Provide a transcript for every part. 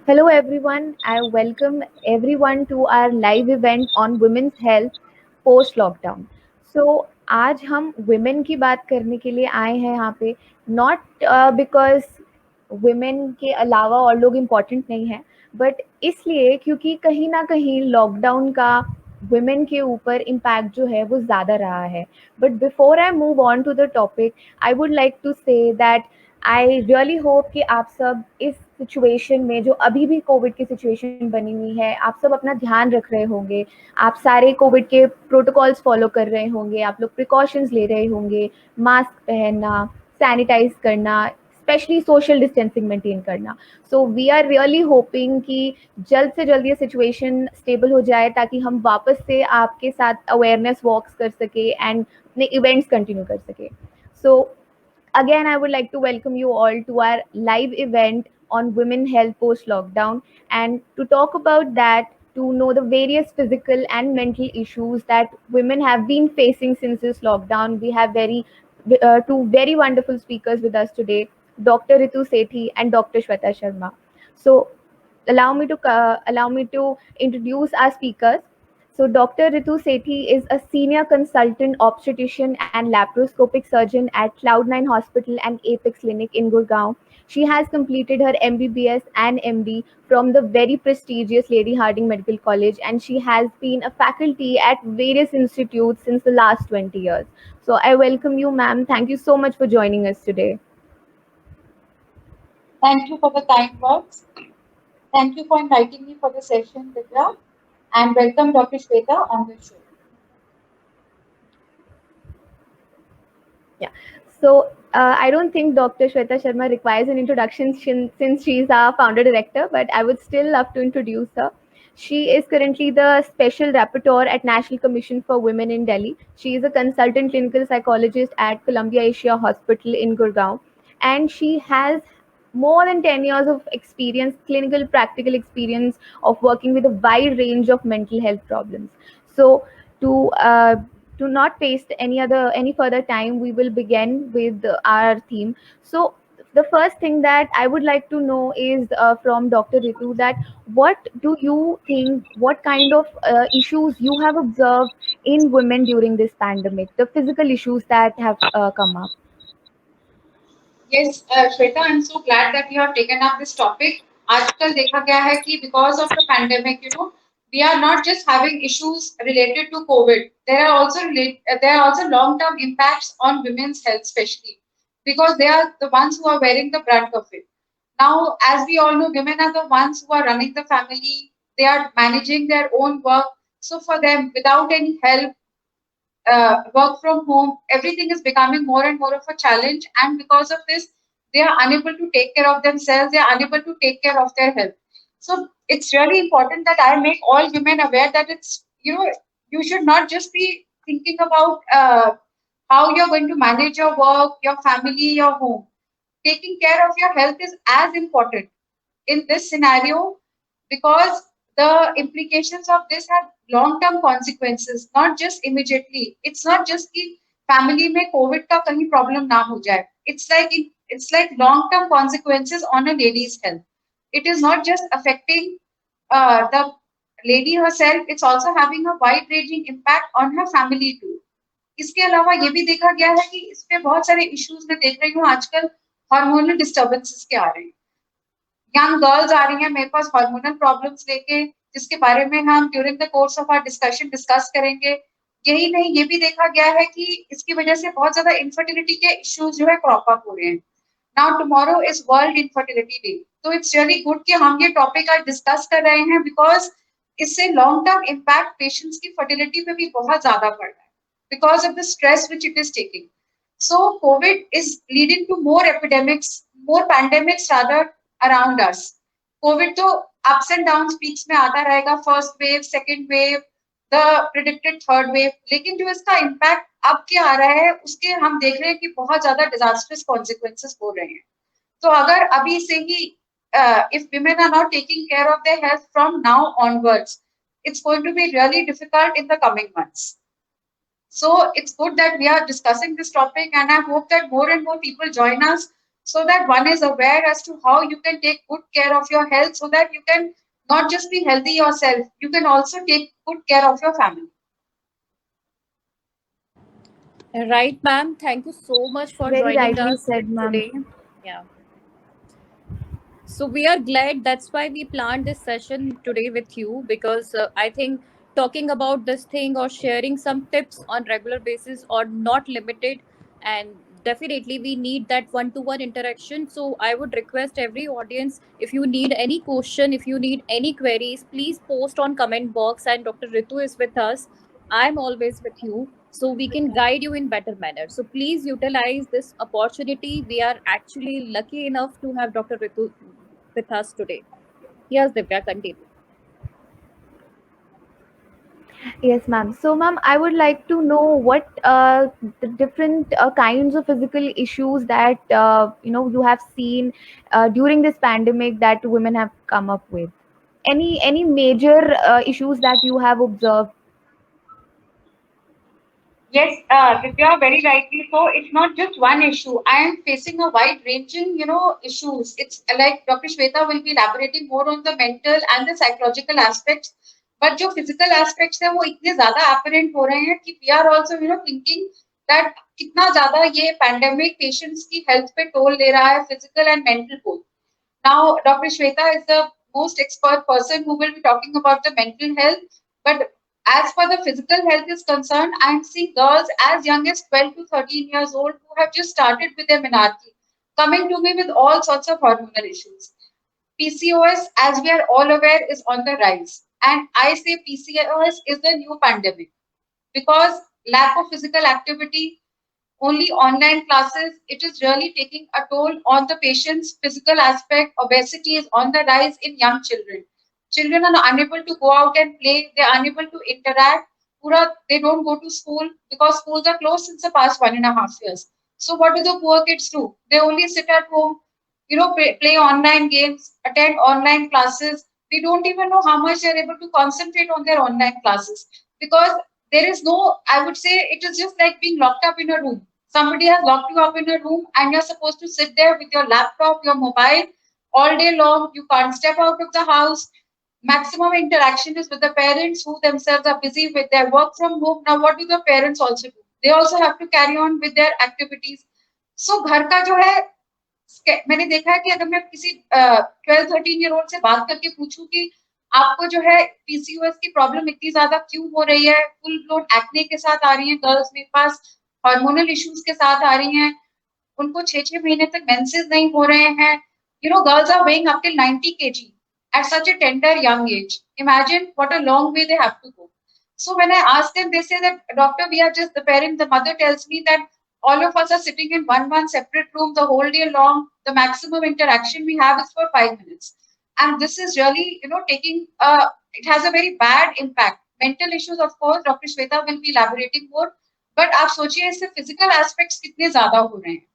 Hello everyone. I welcome everyone to our live event on women's health post lockdown. So आज हम women की बात करने के लिए आए हैं यहाँ पे not because women के अलावा और लोग important नहीं हैं but इसलिए क्योंकि कहीं ना कहीं लॉकडाउन का women के ऊपर impact जो है वो ज़्यादा रहा है. But before I move on to the topic, I would like to say that I really hope कि आप सब इस सिचुएशन में जो अभी भी कोविड की सिचुएशन बनी हुई है, आप सब अपना ध्यान रख रहे होंगे, आप सारे कोविड के प्रोटोकॉल्स फॉलो कर रहे होंगे, आप लोग प्रिकॉशंस ले रहे होंगे, मास्क पहनना, सैनिटाइज करना, स्पेशली सोशल डिस्टेंसिंग मेंटेन करना. So we are really hoping कि जल्द से जल्द ये सिचुएशन स्टेबल हो जाए ताकि हम वापस से आपके साथ अवेयरनेस वॉक्स कर सके एंड अपने इवेंट्स कंटिन्यू कर सके. सो again, I would like to welcome you all to our live event on women health post lockdown. And to talk about that, to know the various physical and mental issues that women have been facing since this lockdown, we have two very wonderful speakers with us today, Dr. Ritu Sethi and Dr. Shweta Sharma. So allow me to introduce our speakers. So Dr. Ritu Sethi is a senior consultant obstetrician and laparoscopic surgeon at Cloud9 Hospital and Apex Clinic in Gurgaon. She has completed her MBBS and MD from the very prestigious Lady Harding Medical College, and she has been a faculty at various institutes since the last 20 years. So I welcome you, ma'am. Thank you so much for joining us today. Thank you for the kind words. Thank you for inviting me for the session, Divya, and welcome Dr. Shweta on the show. Yeah. So I don't think Dr. Shweta Sharma requires an introduction since she's our founder director, but I would still love to introduce her. She is currently the Special Rapporteur at National Commission for Women in Delhi. She is a consultant clinical psychologist at Columbia Asia Hospital in Gurgaon, and she has more than 10 years of experience, clinical practical experience of working with a wide range of mental health problems. So to not waste any further time, we will begin with our theme. So the first thing that I would like to know is from Dr. Ritu, that what do you think, what kind of issues you have observed in women during this pandemic, the physical issues that have come up? Yes, Shweta, I'm so glad that you have taken up this topic. आजकल देखा गया है कि because of the pandemic, we are not just having issues related to COVID. There are also long-term impacts on women's health, especially because they are the ones who are wearing the brunt of it. Now, as we all know, women are the ones who are running the family. They are managing their own work. So for them, without any help, work from home, everything is becoming more and more of a challenge. And because of this, they are unable to take care of themselves, they are unable to take care of their health. So it's really important that I make all women aware that you should not just be thinking about how you're going to manage your work, your family, your home. Taking care of your health is as important in this scenario because the implications of this have long term consequences, not just immediately. It's not just कि family में covid का कहीं problem ना हो जाए. It's like long term consequences on a lady's health. It is not just affecting the lady herself, it's also having a wide ranging impact on her family too. इसके अलावा ये भी देखा गया है कि इस पे बहुत सारे इश्यूज मैं देख रही हूँ आजकल हार्मोनल डिस्टर्बेंसेस के आ रहे हैं. यंग गर्ल्स आ रही हैं मेरे पास हार्मोनल प्रॉब्लम्स लेके, जिसके बारे में हम during the course of our discussion discuss करेंगे. यही नहीं, ये भी देखा गया है कि इसकी वजह से बहुत ज्यादा इनफर्टिलिटी के इश्यूज जो है क्रॉप अप हो रहे हैं. Now tomorrow is world infertility day, तो इट्स रियली गुड कि हम ये टॉपिक आज डिस्कस कर रहे हैं बिकॉज इससे लॉन्ग टर्म इम्पैक्ट पेशेंट्स की फर्टिलिटी पे भी बहुत ज्यादा पड़ रहा है because of the stress which it is taking. So COVID is leading to more epidemics, more pandemics rather around us. COVID तो ups and downs peaks में आता रहेगा, first wave, second wave, the predicted third wave. लेकिन जो इसका impact अब क्या आ रहा है उसके हम देख रहे हैं कि बहुत ज्यादा disastrous consequences हो रहे हैं. तो अगर अभी से ही if women are not taking care of their health from now onwards, it's going to be really difficult in the coming months. So it's good that we are discussing this topic, and I hope that more and more people join us so that one is aware as to how you can take good care of your health so that you can not just be healthy yourself, you can also take good care of your family. Right, ma'am. Thank you so much for Very joining rightly us said, ma'am. today. Yeah. So we are glad. That's why we planned this session today with you, because I think talking about this thing or sharing some tips on regular basis are not limited, and definitely we need that one-to-one interaction. So I would request every audience, if you need any question, if you need any queries, please post on comment box, and Dr. Ritu is with us. I'm always with you, so we can guide you in better manner. So please utilize this opportunity. We are actually lucky enough to have Dr. Ritu with us today. Yes, Divya, continue. Yes, ma'am. So, ma'am, I would like to know what the different kinds of physical issues that you have seen during this pandemic that women have come up with. Any major issues that you have observed? Yes, Divya, very rightly so. It's not just one issue. I am facing a wide ranging, issues. It's like Dr. Shweta will be elaborating more on the mental and the psychological aspects. But जो physical aspects है वो इतने ज़्यादा apparent हो रहे हैं कि we are also, thinking that कितना ज़्यादा ये pandemic patients की health पे toll ले रहा है, physical and mental both. Now, Dr. Shweta is the most expert person who will be talking about the mental health. But as far the physical health is concerned, I am seeing girls as young as 12 to 13 years old who have just started with their menarche, coming to me with all sorts of hormonal issues. PCOS, as we are all aware, is on the rise. And I say PCOS is the new pandemic because lack of physical activity, only online classes, it is really taking a toll on the patient's physical aspect. Obesity is on the rise in young children. Children are unable to go out and play, they are unable to interact. Pura, they don't go to school because schools are closed since the past 1.5 years. So, what do the poor kids do? They only sit at home, play online games, attend online classes. We don't even know how much they're able to concentrate on their online classes because there is no, I would say, it is just like being locked up in a room. Somebody has locked you up in a room and you're supposed to sit there with your laptop, your mobile all day long. You can't step out of the house. Maximum interaction is with the parents who themselves are busy with their work from home. Now, what do the parents also do? They also have to carry on with their activities. So, घर का जो है मैंने देखा है कि अगर मैं किसी 12-13 year old से बात करके पूछूं कि आपको जो है पीसीओएस की प्रॉब्लम इतनी ज्यादा क्यों हो रही है, फुल ब्लोन एक्ने के साथ आ रही है गर्ल्स मेरे पास, हार्मोनल इश्यूज के साथ आ रही हैं, उनको 6-6 महीने तक मेंसेस नहीं हो रहे हैं, girls are weighing up till 90 kg at such a tender young age. Imagine what a long way they have to go. So when I ask them, they say that doctor, we are just the parent. The mother tells me that all of us are sitting in one separate room the whole day long. The maximum interaction we have is for 5 minutes, and this is really taking it has a very bad impact. Mental issues, of course, Dr. Shweta will be elaborating more. But आप सोचिए इससे physical aspects कितने ज्यादा हो रहे हैं.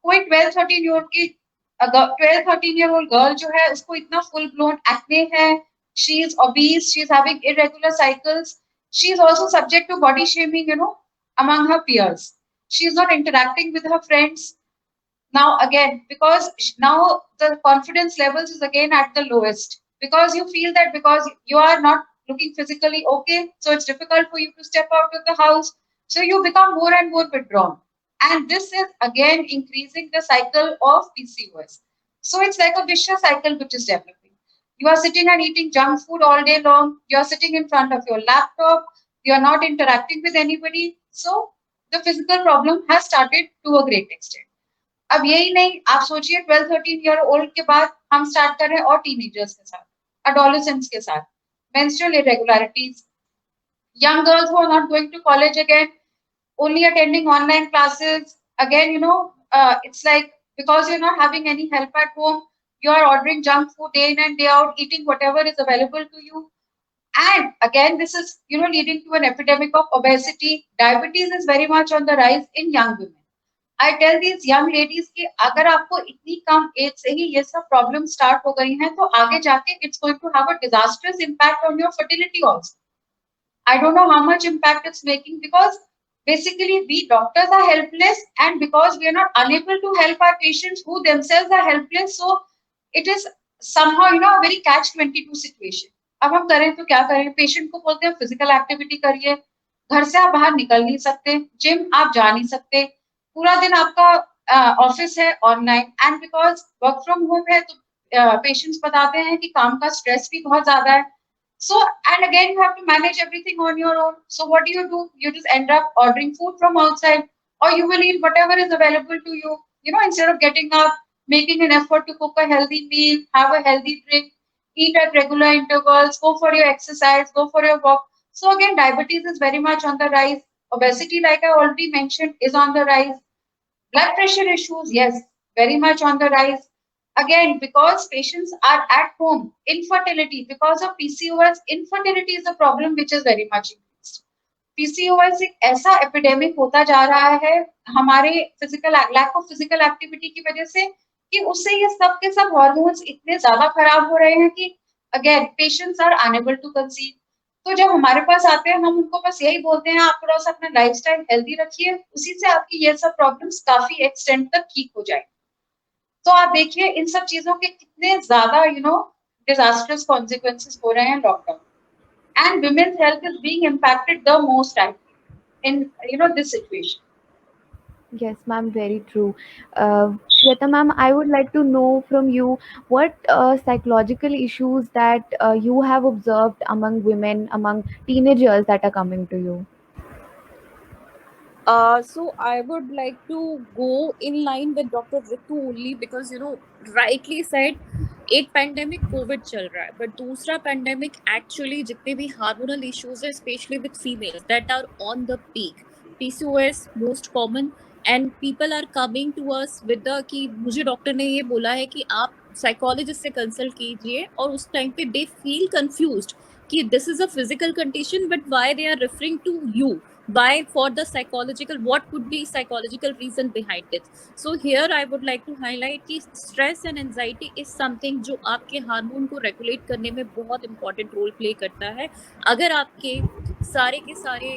कोई 12-13 year old की 12-13 year old गर्ल जो है उसको इतना फुल ब्लोन एक्ने है, she is obese, she is having irregular cycles, she is also subject to body shaming, among her peers. She is not interacting with her friends. Now again, because now the confidence levels is again at the lowest because you feel that because you are not looking physically okay, so it's difficult for you to step out of the house, so you become more and more withdrawn, and this is again increasing the cycle of PCOS. So it's like a vicious cycle which is developing. You are sitting and eating junk food all day long, you are sitting in front of your laptop, you are not interacting with anybody, so the physical problem has started to a great extent. अब यही नहीं, आप सोचिए 12-13 year old के बाद हम start कर रहे हैं और टीनेजर्स के साथ, adolescents के साथ, menstrual irregularities, young girls who are not going to college again, only attending online classes. Again, it's like because you're not having any help at home, you are ordering junk food day in and day out, eating whatever is available to you. And again, this is, leading to an epidemic of obesity. Diabetes is very much on the rise in young women. I tell these young ladies कि अगर आपको इतनी कम as से ही ये सब problem start हो गई हैं तो आगे जाके it's going to have a disastrous impact on your fertility also. I don't know how much impact it's making because Basically, we doctors are helpless, and because we are not unable to help our patients who themselves are helpless, so it is somehow a very catch-22 situation. अब हम करें तो क्या करें? Patient को बोलते हैं physical activity करिए, घर से आप बाहर निकल नहीं सकते, जिम आप जा नहीं सकते, पूरा दिन आपका ऑफिस है online, and because work from home है तो पेशेंट्स बताते हैं कि काम का स्ट्रेस भी बहुत ज्यादा है. So, and again, you have to manage everything on your own. So, what do? You just end up ordering food from outside, or you will eat whatever is available to you. Instead of getting up, making an effort to cook a healthy meal, have a healthy drink, eat at regular intervals, go for your exercise, go for your walk. So, again, diabetes is very much on the rise. Obesity, like I already mentioned, is on the rise. Blood pressure issues, yes, very much on the rise. Again, because patients are at home, infertility, because of PCOS, infertility is a problem which is very much increased. PCOS एक ऐसा epidemic होता जा रहा है हमारे physical lack of physical activity की वजह से कि उससे ये सब के सब हार्मोन्स इतने ज्यादा खराब हो रहे हैं कि again patients are unable to conceive. तो जब हमारे पास आते हैं हम उनको बस यही बोलते हैं आप थोड़ा सा अपना लाइफस्टाइल हेल्दी रखिए, उसी से आपकी ये सब प्रॉब्लम्स काफी एक्सटेंड तक ठीक हो जाए. तो आप देखिए इन सब चीजों के कितने ज्यादा डिजास्टर्स कॉन्सिक्वेंसेस हो रहे हैं lockdown, and women's health is being impacted the most in this situation. Yes, ma'am, very true. Shweta, ma'am, I would like to know from you what psychological issues that you have observed among women, among teenagers that are coming to you. So I would like to go in line with Dr. Ritu only because rightly said एक pandemic COVID चल रहा है but दूसरा pandemic actually जितने भी hormonal issues है specially with females that are on the peak, PCOS most common, and people are coming to us with the कि मुझे डॉक्टर ने ये बोला है कि आप साइकोलॉजिस्ट से कंसल्ट कीजिए, और उस टाइम पे दे फील कंफ्यूज्ड कि this is a physical condition but why they are referring to you, why for the psychological, what could be psychological reason behind it. So here I would like to highlight कि stress and anxiety is something जो आपके hormone को regulate करने में बहुत important role play करता है. अगर आपके सारे के सारे,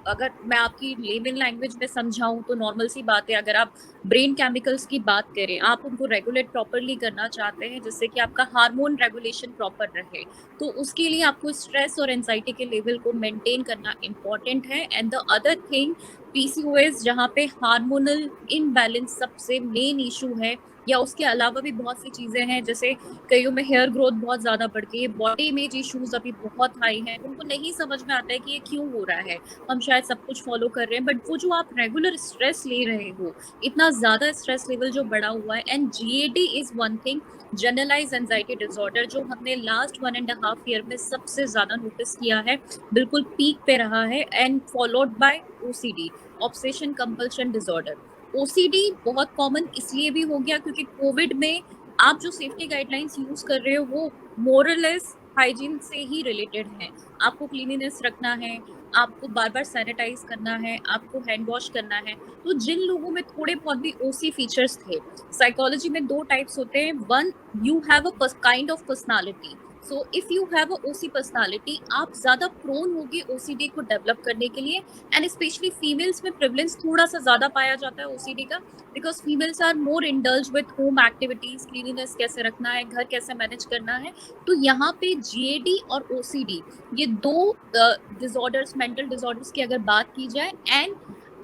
अगर मैं आपकी लेमन लैंग्वेज में समझाऊं तो नॉर्मल सी बात है, अगर आप ब्रेन केमिकल्स की बात करें, आप उनको रेगुलेट प्रॉपरली करना चाहते हैं जिससे कि आपका हार्मोन रेगुलेशन प्रॉपर रहे, तो उसके लिए आपको स्ट्रेस और एंजाइटी के लेवल को मेंटेन करना इम्पॉर्टेंट है. And the other thing PCOS जहाँ पे हार्मोनल इनबैलेंस सबसे मेन इशू है, या उसके अलावा भी बहुत सी चीज़ें हैं जैसे कईयों में हेयर ग्रोथ बहुत ज़्यादा बढ़ गई है, बॉडी इमेज इश्यूज अभी बहुत हाई हैं, उनको नहीं समझ में आता है कि ये क्यों हो रहा है. हम शायद सब कुछ फॉलो कर रहे हैं बट वो जो आप रेगुलर स्ट्रेस ले रहे हो, इतना ज़्यादा स्ट्रेस लेवल जो बढ़ा हुआ है, and GAD is one thing, generalize anxiety disorder, जो हमने लास्ट 1.5 ईयर में सबसे ज़्यादा नोटिस किया है, बिल्कुल पीक पे रहा है, and followed by OCD, obsession compulsion disorder. OCD बहुत कॉमन इसलिए भी हो गया क्योंकि कोविड में आप जो सेफ्टी गाइडलाइंस यूज कर रहे हो वो मोरलेस हाइजीन से ही रिलेटेड है. आपको क्लीनिनेस रखना है, आपको बार बार सैनिटाइज करना है, आपको हैंड वॉश करना है. तो जिन लोगों में थोड़े बहुत भी OC फीचर्स थे, साइकोलॉजी में 2 टाइप्स होते हैं. One, you have a kind of personality. So if you have a OC personality, आप ज़्यादा प्रोन होगी OCD को डेवलप करने के लिए, एंड स्पेशली फीमेल्स में प्रिवलेंस थोड़ा सा ज़्यादा पाया जाता है OCD का, because females are more indulge with home activities, cleanliness कैसे रखना है, घर कैसे मैनेज करना है. तो यहाँ पे GAD और OCD, ये 2 डिसऑर्डर्स, मेंटल डिसऑर्डर्स की अगर बात की जाए, and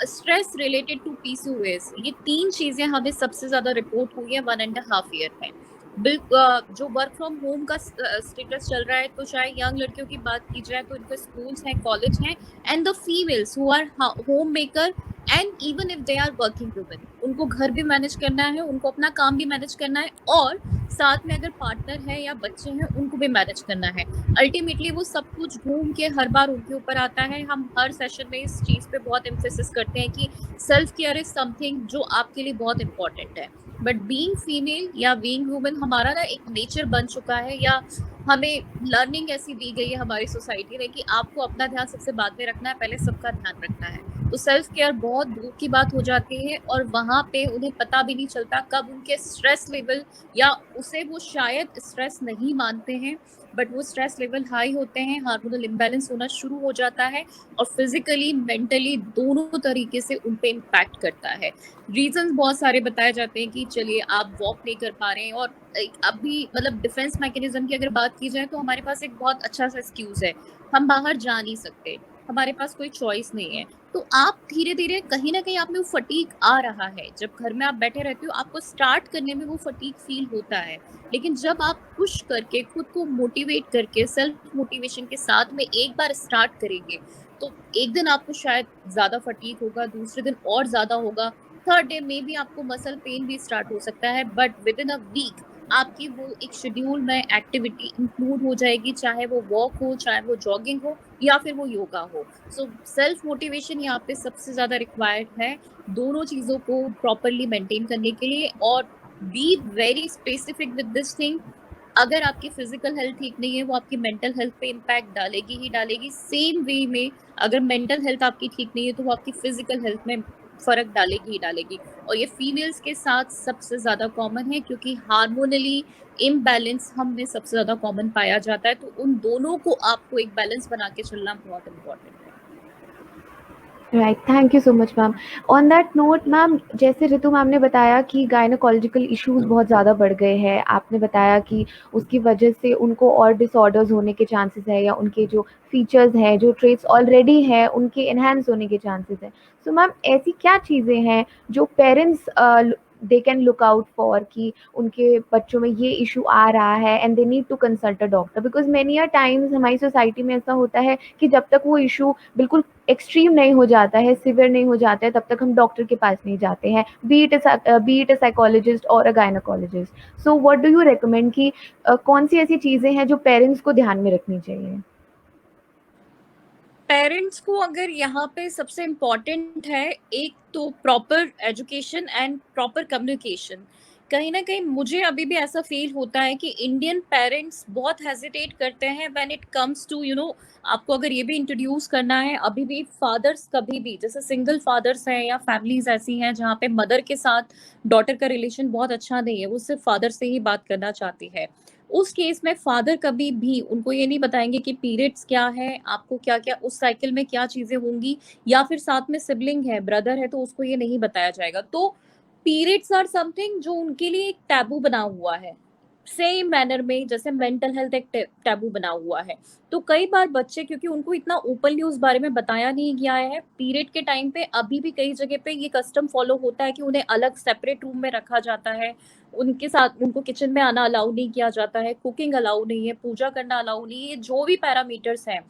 stress related to PCOS, ये 3 चीज़ें हमें सबसे ज़्यादा रिपोर्ट हुई है 1.5 ईयर में. जो वर्क फ्रॉम होम का स्टेटस चल रहा है, तो चाहे यंग लड़कियों की बात की जाए तो इनके स्कूल्स हैं, कॉलेज हैं, and the females who are home maker, and even if they are working women, उनको घर भी मैनेज करना है, उनको अपना काम भी मैनेज करना है, और साथ में अगर पार्टनर है या बच्चे हैं उनको भी मैनेज करना है. अल्टीमेटली वो सब कुछ घूम के हर बार उनके ऊपर आता है. हम हर सेशन में इस चीज़ पे बहुत एम्फेसिस करते हैं कि सेल्फ केयर इज समथिंग जो आपके लिए बहुत इंपॉर्टेंट है. बट बीइंग फीमेल या बीइंग वुमेन हमारा ना एक नेचर बन चुका है, या हमें लर्निंग ऐसी दी गई है हमारी सोसाइटी ने कि आपको अपना ध्यान सबसे बाद में रखना है, पहले सबका ध्यान रखना है. तो सेल्फ केयर बहुत दूर की बात हो जाती है, और वहाँ पे उन्हें पता भी नहीं चलता कब उनके स्ट्रेस लेवल, या उसे वो शायद स्ट्रेस नहीं मानते हैं, बट वो स्ट्रेस लेवल हाई होते हैं, हार्मोनल इम्बैलेंस होना शुरू हो जाता है और फिजिकली मेंटली दोनों तरीके से उन पे इम्पैक्ट करता है। रीजंस बहुत सारे बताए जाते हैं कि चलिए आप वॉक नहीं कर पा रहे हैं, और अभी मतलब डिफेंस मैकेनिज्म की अगर बात की जाए तो हमारे पास एक बहुत अच्छा सा एक्सक्यूज है, हम बाहर जा नहीं सकते, हमारे पास कोई चॉइस नहीं है। तो आप धीरे धीरे कहीं ना कहीं आप में वो फटीक आ रहा है, जब घर में आप बैठे रहते हो आपको स्टार्ट करने में वो फटीक फील होता है, लेकिन जब आप पुश करके खुद को मोटिवेट करके सेल्फ मोटिवेशन के साथ में एक बार स्टार्ट करेंगे तो एक दिन आपको शायद ज्यादा फटीक होगा, दूसरे दिन और ज्यादा होगा, थर्ड डे में भी आपको मसल पेन भी स्टार्ट हो सकता है, but within a week आपकी वो एक शेड्यूल में एक्टिविटी इंक्लूड हो जाएगी, चाहे वो वॉक हो, चाहे वो जॉगिंग हो, या फिर वो योगा हो। सो सेल्फ मोटिवेशन यहाँ पे सबसे ज्यादा रिक्वायर्ड है दोनों चीजों को प्रॉपरली मेंटेन करने के लिए। और be very specific with this thing, अगर आपकी फिजिकल हेल्थ ठीक नहीं है वो आपकी मेंटल हेल्थ पे इम्पैक्ट डालेगी ही डालेगी, सेम वे में अगर मेंटल हेल्थ आपकी ठीक नहीं है तो वो आपकी फिजिकल हेल्थ में फर्क डालेगी ही डालेगी। और ये फीमेल्स के साथ सबसे ज्यादा कॉमन है क्योंकि हार्मोनली इम्बैलेंस हम में सबसे ज्यादा कॉमन पाया जाता है, तो उन दोनों को आपको एक बैलेंस बना के चलना बहुत इम्पोर्टेंट है। Right, thank you so much ma'am. On that note ma'am, जैसे ऋतु मैम ने बताया कि गायनोकोलॉजिकल इश्यूज बहुत ज़्यादा बढ़ गए हैं, आपने बताया कि उसकी वजह से उनको और डिसऑर्डर्स होने के चांसेस है, या उनके जो फीचर्स हैं, जो ट्रेट्स ऑलरेडी हैं, उनके एनहांस होने के चांसेस हैं। सो मैम, ऐसी क्या चीज़ें हैं जो parents they can look out for कि उनके बच्चों में ये इशू आ रहा है and they need to consult a doctor? Because many a times हमारी सोसाइटी में ऐसा होता है कि जब तक वो इशू बिल्कुल एक्सट्रीम नहीं हो जाता है, सिवियर नहीं हो जाता है, तब तक हम डॉक्टर के पास नहीं जाते हैं, बी इट अ साइकोलॉजिस्ट और a gynaecologist. So what do you recommend कि कौन सी ऐसी चीज़ें हैं जो पेरेंट्स को ध्यान में रखनी चाहिए? पेरेंट्स को अगर यहाँ पे सबसे इम्पोर्टेंट है एक तो proper education and proper communication. कहीं ना कहीं मुझे अभी भी ऐसा फील होता है कि इंडियन पेरेंट्स बहुत हेजिटेट करते हैं व्हेन इट कम्स टू आपको अगर ये भी इंट्रोड्यूस करना है, अभी भी फादर्स कभी भी, जैसे सिंगल फादर्स हैं या फैमिलीज ऐसी हैं जहाँ पे मदर के साथ डॉटर का रिलेशन बहुत अच्छा नहीं है, वो सिर्फ फादर से ही बात करना चाहती है, उस केस में फादर कभी भी उनको ये नहीं बताएंगे कि पीरियड्स क्या है, आपको क्या क्या उस साइकिल में क्या चीजें होंगी, या फिर साथ में सिबलिंग है, ब्रदर है, तो उसको ये नहीं बताया जाएगा। तो पीरियड्स आर समथिंग जो उनके लिए एक टैबू बना हुआ है, सेम मैनर में जैसे मेंटल हेल्थ एक टैबू बना हुआ है। तो कई बार बच्चे, क्योंकि उनको इतना ओपनली उस बारे में बताया नहीं गया है, पीरियड के टाइम पे अभी भी कई जगह पे ये कस्टम फॉलो होता है कि उन्हें अलग सेपरेट रूम में रखा जाता है, उनके साथ उनको किचन में आना अलाउ नहीं किया जाता है, कुकिंग अलाउ नहीं है, पूजा करना अलाउ नहीं है, जो भी पैरामीटर्स हैं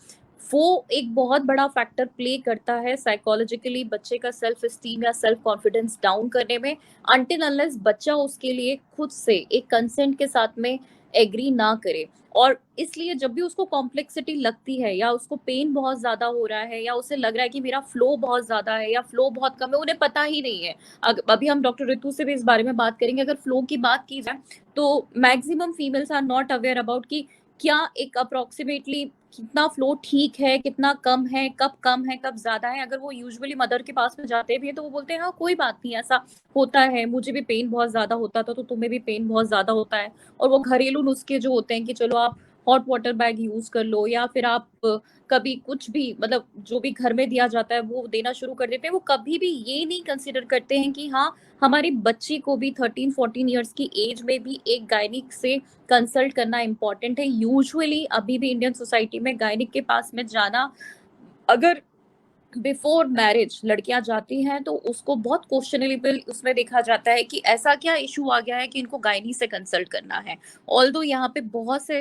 वो एक बहुत बड़ा फैक्टर प्ले करता है साइकोलॉजिकली बच्चे का सेल्फ एस्टीम या सेल्फ कॉन्फिडेंस डाउन करने में, अनटिल अनलेस बच्चा उसके लिए खुद से एक कंसेंट के साथ में एग्री ना करे। और इसलिए जब भी उसको कॉम्प्लेक्सिटी लगती है या उसको पेन बहुत ज्यादा हो रहा है या उसे लग रहा है कि मेरा फ्लो बहुत ज्यादा है या फ्लो बहुत कम है, उन्हें पता ही नहीं है। अभी हम डॉक्टर ऋतु से भी इस बारे में बात करेंगे, अगर फ्लो की बात की जाए तो maximum females are not aware about कि क्या एक अप्रोक्सीमेटली कितना फ्लो ठीक है, कितना कम है, कब ज्यादा है। अगर वो यूजुअली मदर के पास में जाते भी हैं तो वो बोलते हैं हाँ कोई बात नहीं, ऐसा होता है, मुझे भी पेन बहुत ज्यादा होता था तो तुम्हें भी पेन बहुत ज्यादा होता है। और वो घरेलू नुस्खे जो होते हैं कि चलो आप हॉट वाटर बैग यूज कर लो, या फिर आप कभी कुछ भी मतलब जो भी घर में दिया जाता है वो देना शुरू कर देते हैं, वो कभी भी ये नहीं कंसिडर करते हैं कि हाँ हमारी बच्ची को भी 13-14 ईयर्स की एज में भी एक गायनिक से कंसल्ट करना इम्पोर्टेंट है। यूजुअली अभी भी इंडियन सोसाइटी में गायनिक के पास में जाना, अगर बिफोर मैरिज लड़कियां जाती हैं तो उसको बहुत क्वेश्चनेबल उसमें देखा जाता है कि ऐसा क्या इशू आ गया है कि इनको गायनी से कंसल्ट करना है। ऑल्दो यहाँ पे बहुत से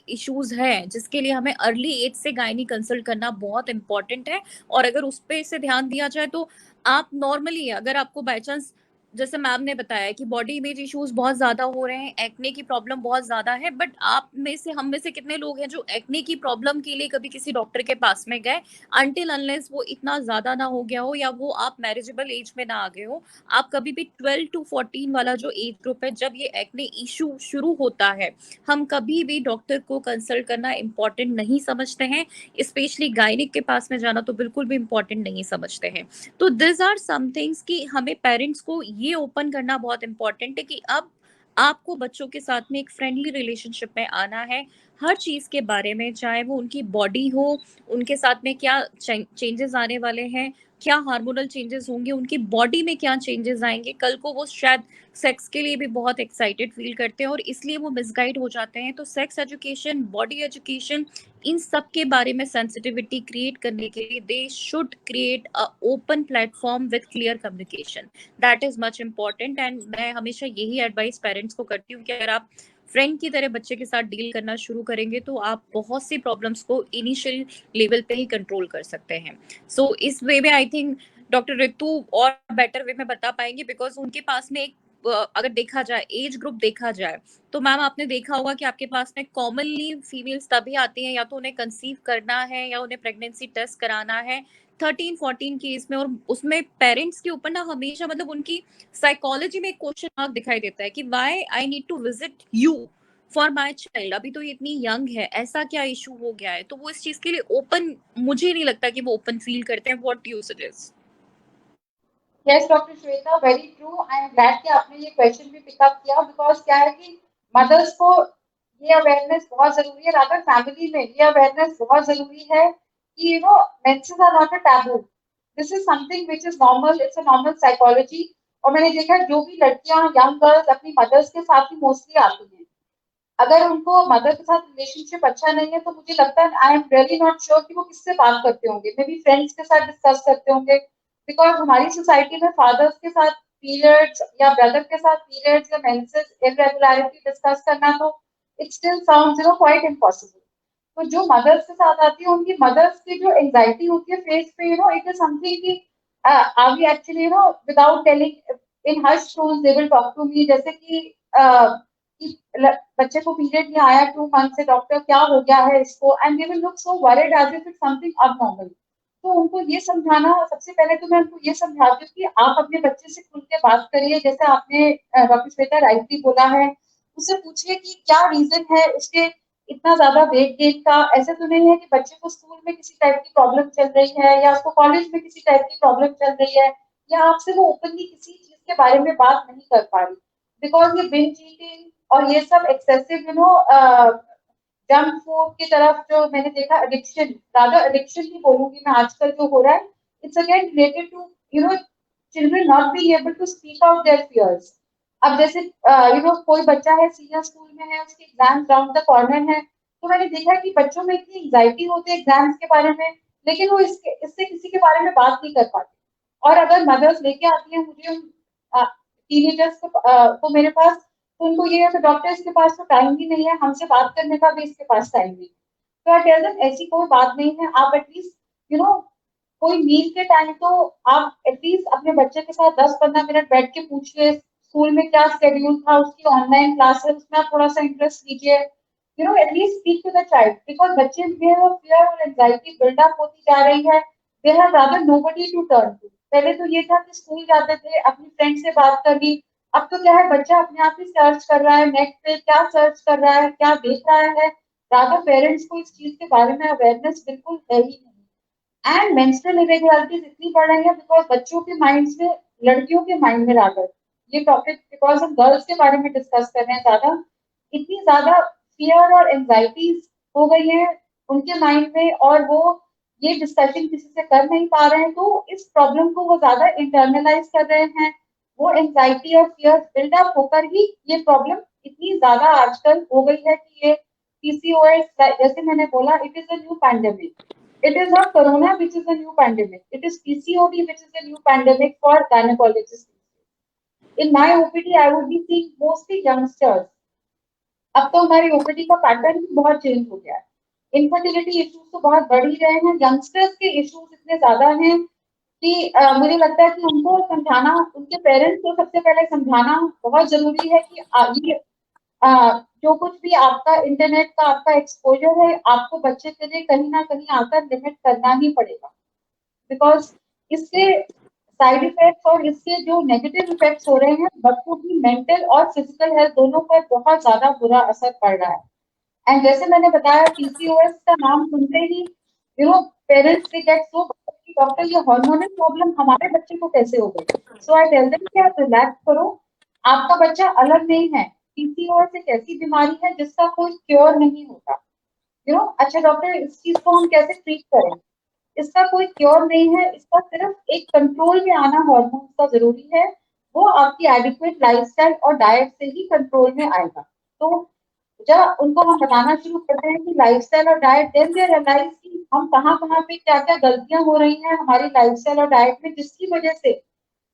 इश्यूज हैं जिसके लिए हमें अर्ली एज से गायनी कंसल्ट करना बहुत इंपॉर्टेंट है। और अगर उस पे से ध्यान दिया जाए तो आप नॉर्मली अगर आपको बाई चांस, जैसे मैम ने बताया कि बॉडी इमेज इश्यूज बहुत ज्यादा हो रहे हैं, एक्ने की प्रॉब्लम बहुत ज्यादा है, बट आप में से हम में से कितने लोग हैं जो एक्ने की प्रॉब्लम के लिए कभी किसी डॉक्टर के पास में गए, अनटिल अनलेस वो इतना ज्यादा ना हो गया हो या वो आप मैरिजेबल एज में ना आ गए हो। आप कभी भी 12 to 14 वाला जो एज ग्रुप है, जब ये एक्ने इशू शुरू होता है, हम कभी भी डॉक्टर को कंसल्ट करना इम्पोर्टेंट नहीं समझते हैं, स्पेशली गायनिक के पास में जाना तो बिल्कुल भी इम्पोर्टेंट नहीं समझते हैं। तो दिस आर सम थिंग्स कि हमें पेरेंट्स को ये ओपन करना बहुत इंपॉर्टेंट है कि अब आपको बच्चों के साथ में एक फ्रेंडली रिलेशनशिप में आना है, हर चीज़ के बारे में, चाहे वो उनकी बॉडी हो, उनके साथ में क्या चेंजेस आने वाले हैं, क्या हार्मोनल चेंजेस होंगे, उनकी बॉडी में क्या चेंजेस आएंगे, कल को वो शायद सेक्स के लिए भी बहुत एक्साइटेड फील करते हैं और इसलिए वो मिसगाइड हो जाते हैं। तो सेक्स एजुकेशन, बॉडी एजुकेशन, इन सब के बारे में सेंसिटिविटी क्रिएट करने के लिए they should create a open platform with clear communication. That is much important. And मैं हमेशा यही एडवाइस पेरेंट्स को करती हूँ कि अगर आप फ्रेंड की तरह बच्चे के साथ डील करना शुरू करेंगे तो आप बहुत सी प्रॉब्लम्स को इनिशियल लेवल पे ही कंट्रोल कर सकते हैं। सो इस वे में आई थिंक डॉक्टर ऋतु और बेटर वे में बता पाएंगे, बिकॉज उनके पास में एक अगर देखा जाए, एज ग्रुप देखा जाए, तो मैम आपने देखा होगा कि आपके पास में कॉमनली फीमेल्स तभी आती हैं या तो उन्हें कंसीव करना है या उन्हें प्रेगनेंसी टेस्ट कराना है 13-14 की एज में, और उसमें पेरेंट्स के ऊपर ना हमेशा मतलब उनकी साइकोलॉजी में एक क्वेश्चन मार्क दिखाई देता है कि why I need to visit you for my child, अभी तो ये इतनी यंग है, ऐसा क्या इशू हो गया है। तो वो इस चीज के लिए ओपन, मुझे नहीं लगता कि वो ओपन फील करते हैं। What do you suggest? Yes doctor Shweta, very true. I am glad कि आपने ये क्वेश्चन भी पिकअप किया, बिकॉज क्या है कि मदर्स को ये अवेयरनेस बहुत जरूरी है, रादर फैमिली में ये अवेयरनेस बहुत जरूरी है कि menses are not a taboo. This is something which is normal, it's a normal psychology. और मैंने देखा जो भी लड़कियां, यंग गर्ल्स अपनी मदर्स के साथ ही मोस्टली आती हैं, अगर उनको मदर के साथ रिलेशनशिप अच्छा नहीं है तो मुझे लगता है, I am really not sure कि वो किससे बात करते होंगे, मे बी फ्रेंड्स के साथ डिस्कस करते होंगे। बिकॉज हमारी सोसाइटी में फादर्स के साथ पीरियड्स या ब्रदर के साथ पीरियड्स या मेंसेस इरेगुलरिटी डिस्कस करना तो it still sounds quite impossible. तो जो मदर्स के साथ आती है, उनकी मदर्स की जो एंजाइटी होती है फेस पे, इट इज समथिंग कि are we actually without telling in harsh tones they will talk to me, जैसे कि बच्चे को पीरियड नहीं आया 2 मंथ से, डॉक्टर क्या हो गया है इसको, and they will look so worried as if it's something abnormal. तो उनको ये समझाना, सबसे पहले तो मैं उनको ये समझाती हूँ कि आप अपने बच्चे से खुल के बात करिए, जैसे आपने डॉक्टर श्वेता राइटली बोला है, उससे पूछिए कि क्या रीजन है उसके इतना ज्यादा वेट गेन का। ऐसे तो नहीं है कि बच्चे को स्कूल में किसी टाइप की प्रॉब्लम चल रही है या उसको कॉलेज में किसी टाइप की प्रॉब्लम चल रही है, या आपसे वो ओपनली किसी चीज के बारे में बात नहीं कर पा रही, बिकॉज ये बिंज ईटिंग और ये सब एक्सेसिव जंक फूड की तरफ जो मैंने देखा, एडिक्शन, ज्यादा एडिक्शन ही बोलूंगी मैं आजकल जो हो रहा है, it's again related to children not being able to speak out their fears. अब जैसे कोई बच्चा है, सीनियर स्कूल में है, उसके एग्जाम राउंड द कॉर्नर है, तो मैंने देखा कि बच्चों में इतनी एंजाइटी होती है एग्जाम्स के बारे में, लेकिन वो इससे किसी के बारे में बात नहीं कर पाते। और अगर मदर्स लेके आती है मुझे टीनेजर्स को मेरे पास, तो उनको ये है कि डॉक्टर इसके पास तो टाइम भी नहीं है, हमसे बात करने का भी इसके पास टाइम नहीं है। तो आई टेल देम ऐसी कोई बात नहीं है, आप एटलीस्ट कोई मील के टाइम तो आप एटलीस्ट अपने बच्चे के साथ 10-15 मिनट बैठ के पूछिए, स्कूल में क्या शेड्यूल था, उसकी ऑनलाइन क्लासेस में आप थोड़ा सा इंटरेस्ट लीजिए, at least speak to the child, because बच्चे में फियर और एंजाइटी बिल्डअप होती जा रही है, they have rather nobody to turn to. पहले तो ये था कि स्कूल जाते थे, अपनी फ्रेंड से बात कर ली, अब तो क्या है, बच्चा अपने आप ही सर्च कर रहा है नेट पे, क्या सर्च कर रहा है, क्या देख रहा है, ज्यादा पेरेंट्स को इस चीज के बारे में अवेयरनेस बिल्कुल है ही नहीं। एंड मेंस्ट्रुअल इरेगुलरिटीज इतनी बढ़ रही है बिकॉज बच्चों के माइंड में, लड़कियों के माइंड में रादर, ये टॉपिक बिकॉज हम गर्ल्स के बारे में डिस्कस कर रहे हैं ज्यादा, इतनी ज्यादा फियर और एंजाइटीज हो गई है उनके माइंड में, और वो ये डिस्कशन किसी से कर नहीं पा रहे हैं, तो इस प्रॉब्लम को वो ज्यादा इंटरनलाइज कर रहे हैं। वो एंजाइटी और फियर बिल्डअप होकर ही ये प्रॉब्लम इतनी ज्यादा आजकल हो गई है कि ये पीसीओएस, जैसे मैंने बोला, it is a new pandemic. It is not corona which is a new pandemic. It is PCOD which is a new pandemic for gynecologists. In my OPD, I would be seeing mostly youngsters. अब तो हमारी OPD का pattern भी बहुत change हो गया है। Infertility issues तो बहुत बढ़ ही रहे हैं, यंगस्टर्स के इश्यूज इतने ज्यादा हैं कि मुझे लगता है कि उनको समझाना, उनके पेरेंट्स को सबसे पहले समझाना बहुत जरूरी है कि ये जो कुछ भी आपका इंटरनेट का आपका एक्सपोजर है, आपको बच्चे के लिए कहीं ना कहीं आकर लिमिट करना ही पड़ेगा, बिकॉज इससे साइड इफेक्ट्स और इससे जो नेगेटिव इफेक्ट्स हो रहे हैं, बच्चों की मेंटल और फिजिकल हेल्थ दोनों पर बहुत ज्यादा बुरा असर पड़ रहा है। एंड जैसे मैंने बताया, पीसीओएस का नाम सुनते ही पेरेंट्स से गेट सो, डॉक्टर ये हार्मोनल प्रॉब्लम हमारे बच्चे को कैसे हो गई। सो आई टेल देम कि आप रिलैक्स करो, आपका बच्चा अलग नहीं है, पीसीओएस एक ऐसी बीमारी है जिसका कोई क्योर नहीं होता, अच्छा डॉक्टर इस चीज को हम कैसे ट्रीट करें, इसका कोई क्योर नहीं है, इसका सिर्फ एक कंट्रोल में आना हार्मोन्स का जरूरी है, वो आपकी एडिक्वेट लाइफस्टाइल और डाइट से ही कंट्रोल में आएगा। तो जब उनको हम बताना शुरू करते हैं कि लाइफस्टाइल और डाइट, देन दे रियलाइज कि हम कहाँ कहाँ पे क्या क्या गलतियां हो रही हैं हमारी लाइफस्टाइल और डाइट में, जिसकी वजह से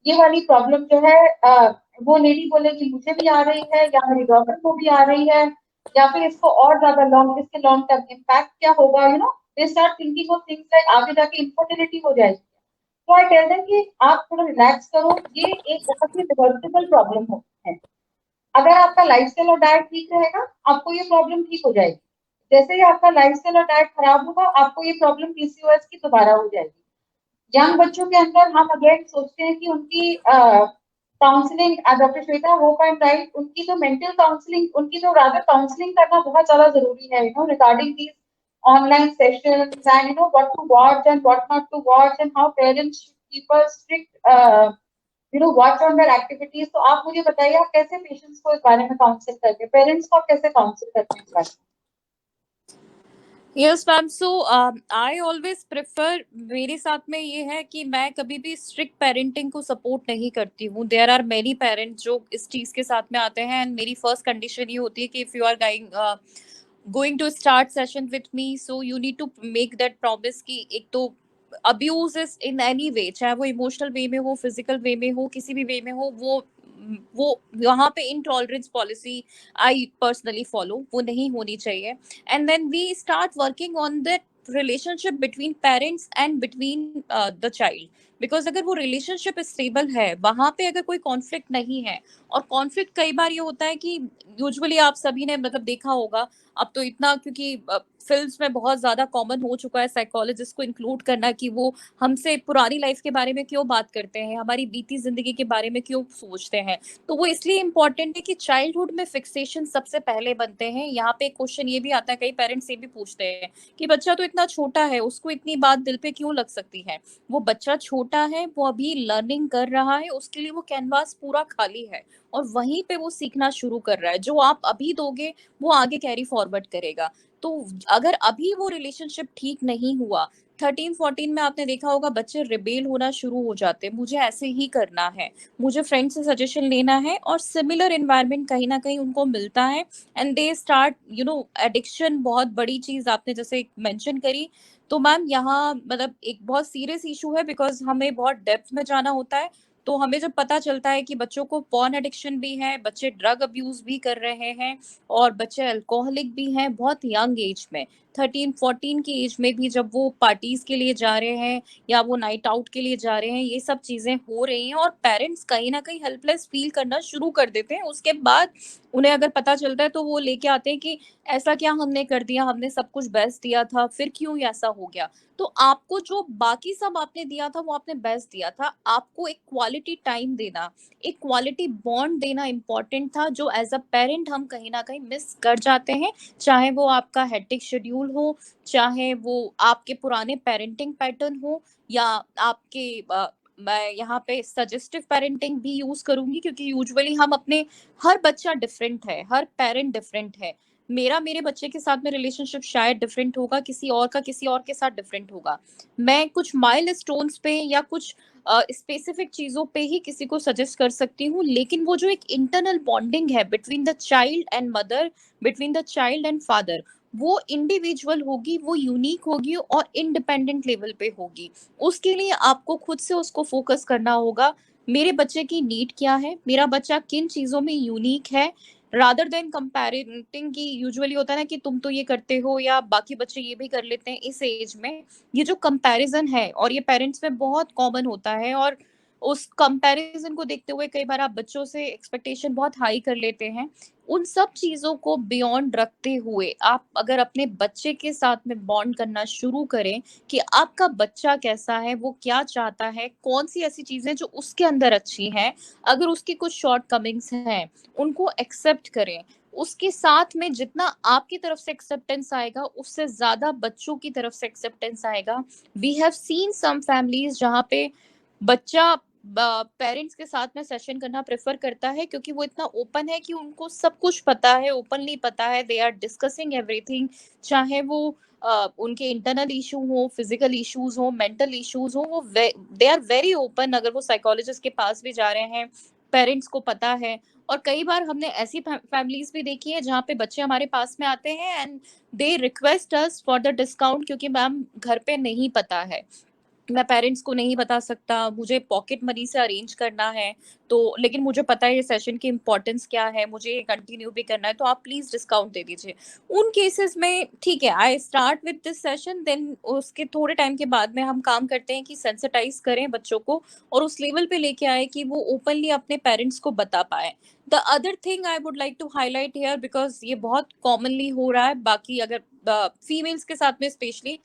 ये वाली प्रॉब्लम जो है वो लेडी बोलेगी मुझे भी आ रही है, या मेरी डॉटर को भी आ रही है, या फिर इसको और ज्यादा इसके लॉन्ग टर्म इम्पैक्ट क्या होगा, they start thinking of things like आगे जाके इनफर्टिलिटी हो जाएगी। तो आई टेल देम कि आप थोड़ा रिलैक्स करो, ये एक बहुत ही रिवर्सिबल प्रॉब्लम है। अगर आपका लाइफस्टाइल और डाइट ठीक रहेगा आपको ये प्रॉब्लम ठीक हो जाएगी, जैसे ही आपका लाइफस्टाइल और डाइट खराब होगा आपको ये प्रॉब्लम पीसीओएस की दोबारा हो जाएगी। यंग बच्चों के अंदर हम अगेन सोचते हैं कि उनकी counselling, doctor Shweta hope I am right, उनकी जो मेंटल काउंसलिंग, उनकी जो रादर काउंसलिंग करना बहुत ज्यादा जरूरी है, regarding these online sessions and what to watch and what not to watch and how parents should keep a strict watch on their activities। तो आप मुझे बताइए आप कैसे पेशेंट्स को इस बारे में काउंसिल करते हैं, पेरेंट्स को आप कैसे काउंसिल करते हैं इस बारे में? Yes ma'am, so I always prefer, मेरे साथ में ये है कि मैं कभी भी स्ट्रिक्ट पेरेंटिंग को सपोर्ट नहीं करती हूँ। देयर आर मेनी पेरेंट्स जो इस चीज़ के साथ में आते हैं, एंड मेरी फर्स्ट कंडीशन ये होती है कि if you are going to start session with me, so you need to make that promise कि एक तो abuse is in any way, चाहे वो इमोशनल वे में हो, फिजिकल वे में हो, किसी भी वे में हो, वो वहाँ पे intolerance policy I personally follow, वो नहीं होनी चाहिए। And then we start working on the relationship between parents and between the child, because अगर वो रिलेशनशिप स्टेबल है, वहां पे अगर कोई कॉन्फ्लिक्ट नहीं है, और कॉन्फ्लिक्ट कई बार ये होता है कि यूजुअली आप सभी ने मतलब देखा होगा, अब तो इतना क्योंकि फिल्म्स में बहुत ज्यादा कॉमन हो चुका है साइकोलॉजिस्ट को इंक्लूड करना कि वो हमसे पुरानी लाइफ के बारे में क्यों बात करते हैं, हमारी बीती जिंदगी के बारे में क्यों सोचते हैं। तो वो इसलिए इम्पोर्टेंट है कि चाइल्डहुड में फिक्सेशन सबसे पहले बनते हैं। यहाँ पे क्वेश्चन ये भी आता है, कई पेरेंट्स ये भी पूछते हैं कि बच्चा तो इतना छोटा है, उसको इतनी बात दिल पे क्यों लग सकती है। वो बच्चा छोटा है, वो अभी लर्निंग कर रहा है, उसके लिए वो कैनवास पूरा खाली है, और वहीं पे वो सीखना शुरू कर रहा है। जो आप अभी दोगे वो आगे कैरी फॉरवर्ड करेगा। तो अगर अभी वो रिलेशनशिप ठीक नहीं हुआ, 13-14 में आपने देखा होगा बच्चे रिबेल होना शुरू हो जाते हैं, मुझे ऐसे ही करना है, मुझे फ्रेंड से सजेशन लेना है, और सिमिलर एनवायरनमेंट कहीं ना कहीं उनको मिलता है, एंड दे स्टार्ट एडिक्शन, बहुत बड़ी चीज आपने जैसे मेंशन करी। तो मैम यहाँ मतलब एक बहुत सीरियस इशू है, बिकॉज हमें बहुत डेप्थ में जाना होता है। तो हमें जब पता चलता है कि बच्चों को पॉर्न एडिक्शन भी है, बच्चे ड्रग अब्यूज भी कर रहे हैं, और बच्चे अल्कोहलिक भी हैं बहुत यंग एज में, 13-14 की एज में भी, जब वो पार्टीज के लिए जा रहे हैं या वो नाइट आउट के लिए जा रहे हैं, ये सब चीजें हो रही हैं, और पेरेंट्स कहीं ना कहीं हेल्पलेस फील करना शुरू कर देते हैं। उसके बाद उन्हें अगर पता चलता है तो वो लेके आते हैं कि ऐसा क्या हमने कर दिया, हमने सब कुछ बेस्ट दिया था, फिर क्यों ऐसा हो गया। तो आपको जो बाकी सब आपने दिया था वो आपने बेस्ट दिया था, आपको एक क्वालिटी टाइम देना, एक क्वालिटी बॉन्ड देना इम्पोर्टेंट था, जो एज अ पेरेंट हम कहीं ना कहीं मिस कर जाते हैं। चाहे वो आपका हेक्टिक शेड्यूल हो, चाहे वो आपके पुराने पेरेंटिंग पैटर्न हो, या आपके मैं यहाँ पे सजेस्टिव पेरेंटिंग भी यूज करूंगी, क्योंकि यूजुअली हम अपने, हर बच्चा डिफरेंट है, हर पेरेंट डिफरेंट है। मेरा मेरे बच्चे के साथ में रिलेशनशिप शायद डिफरेंट होगा, किसी और का किसी और के साथ डिफरेंट होगा। मैं कुछ माइलस्टोन्स पे या कुछ स्पेसिफिक चीजों पे ही किसी को सजेस्ट कर सकती हूँ, लेकिन वो जो एक इंटरनल बॉन्डिंग है between the child and mother, between the child and father, वो इंडिविजुअल होगी, वो यूनिक होगी, और इंडिपेंडेंट लेवल पे होगी। उसके लिए आपको खुद से उसको फोकस करना होगा, मेरे बच्चे की नीड क्या है, मेरा बच्चा किन चीजों में यूनिक है, रादर देन कंपैरेटिंग की यूजुअली होता है ना कि तुम तो ये करते हो या बाकी बच्चे ये भी कर लेते हैं इस एज में। ये जो कंपैरिजन है, और ये पेरेंट्स में बहुत कॉमन होता है, और उस कंपैरिजन को देखते हुए कई बार आप बच्चों से एक्सपेक्टेशन बहुत हाई कर लेते हैं। उन सब चीजों को बियॉन्ड रखते हुए आप अगर अपने बच्चे के साथ में बॉन्ड करना शुरू करें कि आपका बच्चा कैसा है, वो क्या चाहता है, कौन सी ऐसी चीजें जो उसके अंदर अच्छी हैं, अगर उसकी कुछ शॉर्ट कमिंग्स हैं उनको एक्सेप्ट करें, उसके साथ में जितना आपकी तरफ से एक्सेप्टेंस आएगा उससे ज्यादा बच्चों की तरफ से एक्सेप्टेंस आएगा। We have seen some families जहाँ पे बच्चा पेरेंट्स के साथ में सेशन करना प्रेफर करता है, क्योंकि वो इतना ओपन है कि उनको सब कुछ पता है, ओपनली पता है, दे आर डिस्कसिंग एवरीथिंग, चाहे वो उनके इंटरनल इशू हो, फिजिकल इश्यूज हो, मेंटल इश्यूज हो, वो दे आर वेरी ओपन। अगर वो साइकोलॉजिस्ट के पास भी जा रहे हैं, पेरेंट्स को पता है। और कई बार हमने ऐसी फैमिलीज भी देखी है जहाँ पे बच्चे हमारे पास में आते हैं and they request us for the discount, क्योंकि मैम घर पे नहीं पता है, मैं पेरेंट्स को नहीं बता सकता, मुझे पॉकेट मनी से अरेंज करना है, तो लेकिन मुझे पता है ये सेशन की इम्पोर्टेंस क्या है, मुझे ये कंटिन्यू भी करना है, तो आप प्लीज डिस्काउंट दे दीजिए। उन केसेस में ठीक है, I start with this session, then उसके थोड़े टाइम के बाद में हम काम करते हैं कि सेंसिटाइज करें बच्चों को और उस लेवल पे लेके आए कि वो ओपनली अपने पेरेंट्स को बता पाए। The other thing I would like to highlight here, because ये बहुत कॉमनली हो रहा है, बाकी अगर फीमेल्स के साथ में स्पेशली,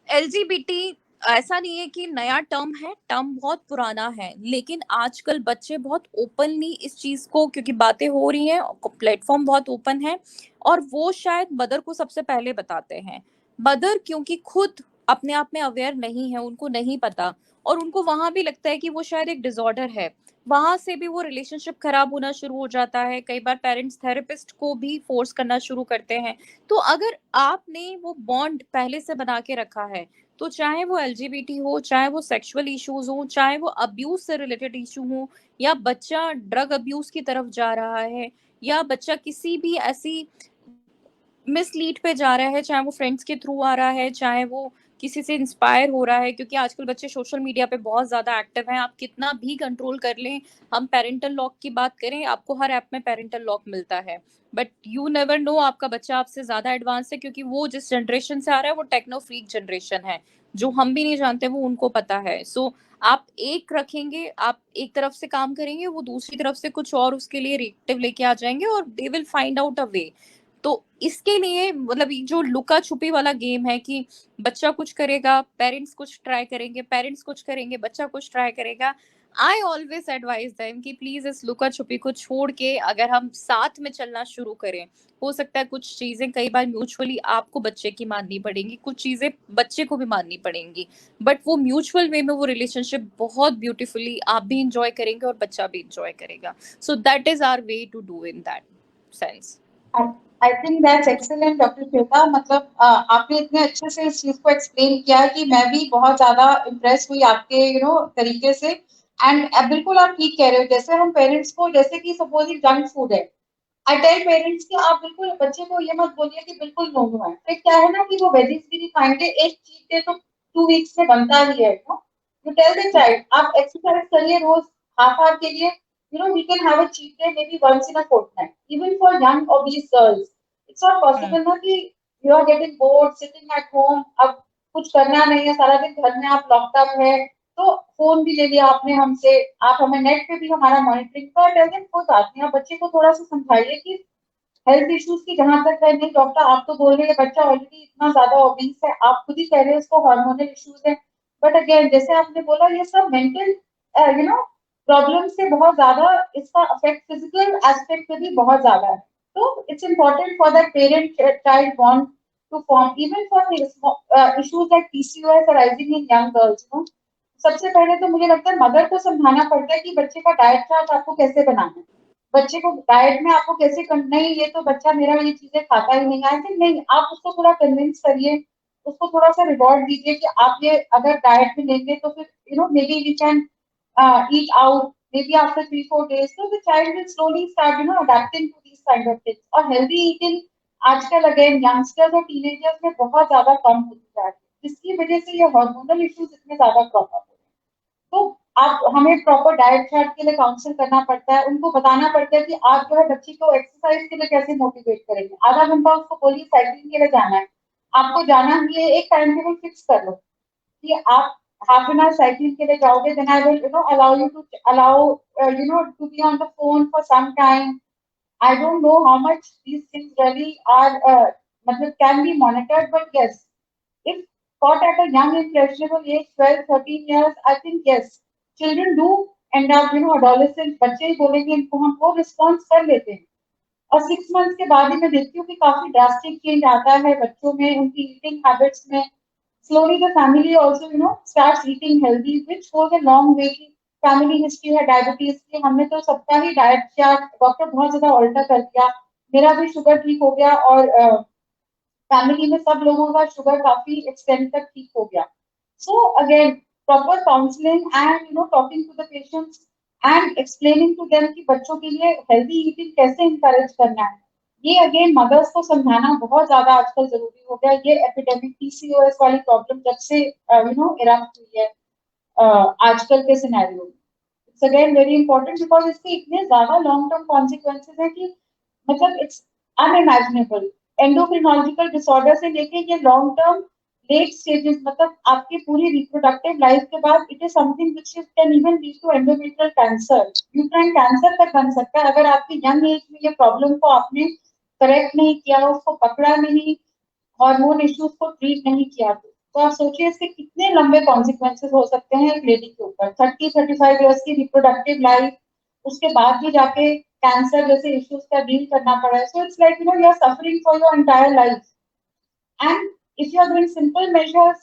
एलजीबीटी ऐसा नहीं है कि नया टर्म है, टर्म बहुत पुराना है, लेकिन आजकल बच्चे बहुत ओपनली इस चीज को, क्योंकि बातें हो रही हैं, प्लेटफॉर्म बहुत ओपन है, और वो शायद मदर को सबसे पहले बताते हैं। मदर क्योंकि खुद अपने आप में अवेयर नहीं है, उनको नहीं पता, और उनको वहां भी लगता है कि वो शायद एक डिसऑर्डर है, वहां से भी वो रिलेशनशिप खराब होना शुरू हो जाता है। कई बार पेरेंट्स थेरेपिस्ट को भी फोर्स करना शुरू करते हैं। तो अगर आपने वो बॉन्ड पहले से बना के रखा है, तो चाहे वो एलजीबीटी हो, चाहे वो सेक्सुअल इश्यूज हो, चाहे वो अब्यूज से रिलेटेड इशू हो, या बच्चा ड्रग अब्यूज की तरफ जा रहा है, या बच्चा किसी भी ऐसी मिसलीड पे जा रहा है, चाहे वो फ्रेंड्स के थ्रू आ रहा है, चाहे वो किसी से इंस्पायर हो रहा है, क्योंकि आजकल बच्चे सोशल मीडिया पे बहुत ज्यादा एक्टिव हैं, आप कितना भी कंट्रोल कर लें। हम पेरेंटल लॉक की बात करें, आपको हर ऐप में पेरेंटल लॉक मिलता है, बट यू नेवर नो आपका बच्चा आपसे ज्यादा एडवांस है, क्योंकि वो जिस जनरेशन से आ रहा है वो टेक्नो फ्रीक जनरेशन है, जो हम भी नहीं जानते वो उनको पता है। सो आप एक रखेंगे, आप एक तरफ से काम करेंगे, वो दूसरी तरफ से कुछ और उसके लिए रिएक्टिव लेके आ जाएंगे, और they will find out a way. तो इसके लिए मतलब ये जो लुका छुपी वाला गेम है कि बच्चा कुछ करेगा, पेरेंट्स कुछ ट्राई करेंगे, पेरेंट्स कुछ करेंगे, बच्चा कुछ ट्राई करेगा, आई ऑलवेज एडवाइज देम कि प्लीज इस लुका छुपी को छोड़ के अगर हम साथ में चलना शुरू करें, हो सकता है कुछ चीजें कई बार म्यूचुअली आपको बच्चे की माननी पड़ेंगी, कुछ चीजें बच्चे को भी माननी पड़ेंगी, बट वो म्यूचुअल वे में वो रिलेशनशिप बहुत ब्यूटीफुली आप भी इंजॉय करेंगे और बच्चा भी इंजॉय करेगा। So that is our way to do in that sense. I think that's excellent doctor Shweta. मतलब आपने इतने अच्छे से इस चीज को एक्सप्लेन किया कि मैं भी बहुत ज्यादा इम्प्रेस हुई आपके तरीके से। एंड बिल्कुल आप ठीक कह रहे हो, जैसे हम पेरेंट्स को, जैसे कि सपोज जंक फूड है, आई टेल पेरेंट्स कि आप बिल्कुल बच्चे को ये मत बोलिए कि बिल्कुल नो नो है। फिर क्या है ना कि वो वेजीज भी नहीं खाएंगे, एक चीट डे तो 2 वीक्स में बनता ही है। यू टेल द चाइल्ड आप एक्सरसाइज करिए रोज हाफ आवर के लिए, we can have a cheat day maybe once in a fortnight, even for young obese girls. It's not possible ना कि you are getting bored sitting at home, अब कुछ करना नहीं है, सारा दिन घर में आप लॉक्ड अप है, तो फोन भी ले लिया आपने हमसे, आप हमें नेट पे भी हमारा मॉनिटरिंग कर रहे हैं, कोई बात नहीं। आप बच्चे को थोड़ा सा समझाइए कि हेल्थ इश्यूज की जहां तक है, नहीं डॉक्टर आप तो बोल रहे हैं बच्चा ऑलरेडी इतना ज्यादा ओबीस है, आप खुद ही कह रहे हैं उसको हार्मोनल इश्यूज है, बट अगेन जैसे आपने बोला ये सब मेंटल प्रॉब्लम से बहुत ज्यादा इसका अफेक्ट फिजिकल एस्पेक्ट पे भी बहुत ज्यादा है। तो it's important for that parent child bond to form, even for issues like PCOS arising in young girls. सबसे पहले तो मुझे लगता है मदर को समझाना पड़ता है कि बच्चे का डाइट चार्ट आपको कैसे बनाना है, बच्चे को डाइट में आपको कैसे नहीं ये तो बच्चा मेरा ये चीजें खाता ही नहीं, आई थिंक नहीं, आप उसको थोड़ा कन्विंस करिए, उसको थोड़ा सा रिवॉर्ड दीजिए कि आप ये अगर डाइट में लेंगे तो फिर maybe we can eat out maybe after 3-4 days, so the child will slowly start adapting to these kind of things। और healthy eating आजकल अगेन यंगस्टर्स और टीनेजर्स में बहुत ज्यादा कम होती जा रही है, जिसकी वजह से ये हार्मोनल इश्यूज इतने ज्यादा क्रॉप अप हो रहे हैं। तो आप हमें प्रॉपर डाइट चार्ट के लिए काउंसिल करना पड़ता है, उनको बताना पड़ता है कि आप जो है बच्चे को एक्सरसाइज के लिए कैसे मोटिवेट करेंगे। आधा घंटा उसको बोलिए साइकिलिंग के लिए जाना है, आपको जाना ही है, एक टाइम टेबल फिक्स कर लो कि आप हाफ एन आवर साइकिलिंग के लिए जाओगे, then I will allow you to to be on the phone for some time. I don't know how much these things really are मतलब can be monitored, but yes if caught at a young impressionable age, 12 13 years, I think yes, children do end up adolescent, बच्चे ही बोलेंगे इनको, हम वो response कर लेते हैं। और 6 मंथ्स के बाद ही मैं देखती हूँ कि काफी ड्रास्टिक चेंज आता है बच्चों में, उनकी ईटिंग हैबिट्स में। Slowly the family also starts eating healthy, which goes a long way कि फैमिली हिस्ट्री है डायबिटीज की, हमने तो सबका ही डाइट चार्ट डॉक्टर बहुत ज्यादा ऑल्टर कर दिया, मेरा भी शुगर ठीक हो गया और फैमिली में सब लोगों का शुगर काफी एक्सटेंड तक ठीक हो गया. So again proper counselling and talking to the patients and explaining to them कि बच्चों के लिए हेल्दी ईटिंग कैसे इंकरेज करना है, ये अगेन मदर्स को समझाना बहुत ज्यादा आजकल जरूरी हो गया. ये एपिडेमिक पीसीओएस वाली प्रॉब्लम जब से इरप्ट हुई है आजकल के सिनेरियो में, it's again very important because इसके इतने ज्यादा लॉन्ग टर्म कॉन्सिक्वेंसेज है कि मतलब इट्स अनइमेजिनेबल. एंडोक्रिनोलॉजिकल डिसऑर्डर से लेके ये लॉन्ग टर्म लेट स्टेजेस, मतलब आपकी पूरी रिप्रोडक्टिव लाइफ के बाद, it is something which can even lead to endometrial cancer, uterine cancer तक बन सकता है अगर आपकी यंग एज में ये प्रॉब्लम को आपने करेक्ट नहीं किया, उसको पकड़ा नहीं, हार्मोन इश्यूज को ट्रीट नहीं किया. तो आप सोचिए इसके कितने लंबे कॉन्सिक्वेंसेज हो सकते हैं एक लेडी के ऊपर. 30-35 ईयर्स की रिप्रोडक्टिव लाइफ, उसके बाद भी जाके कैंसर जैसे इश्यूज का डील करना पड़ा है. So it's like you are suffering for your entire life. And if you are doing simple measures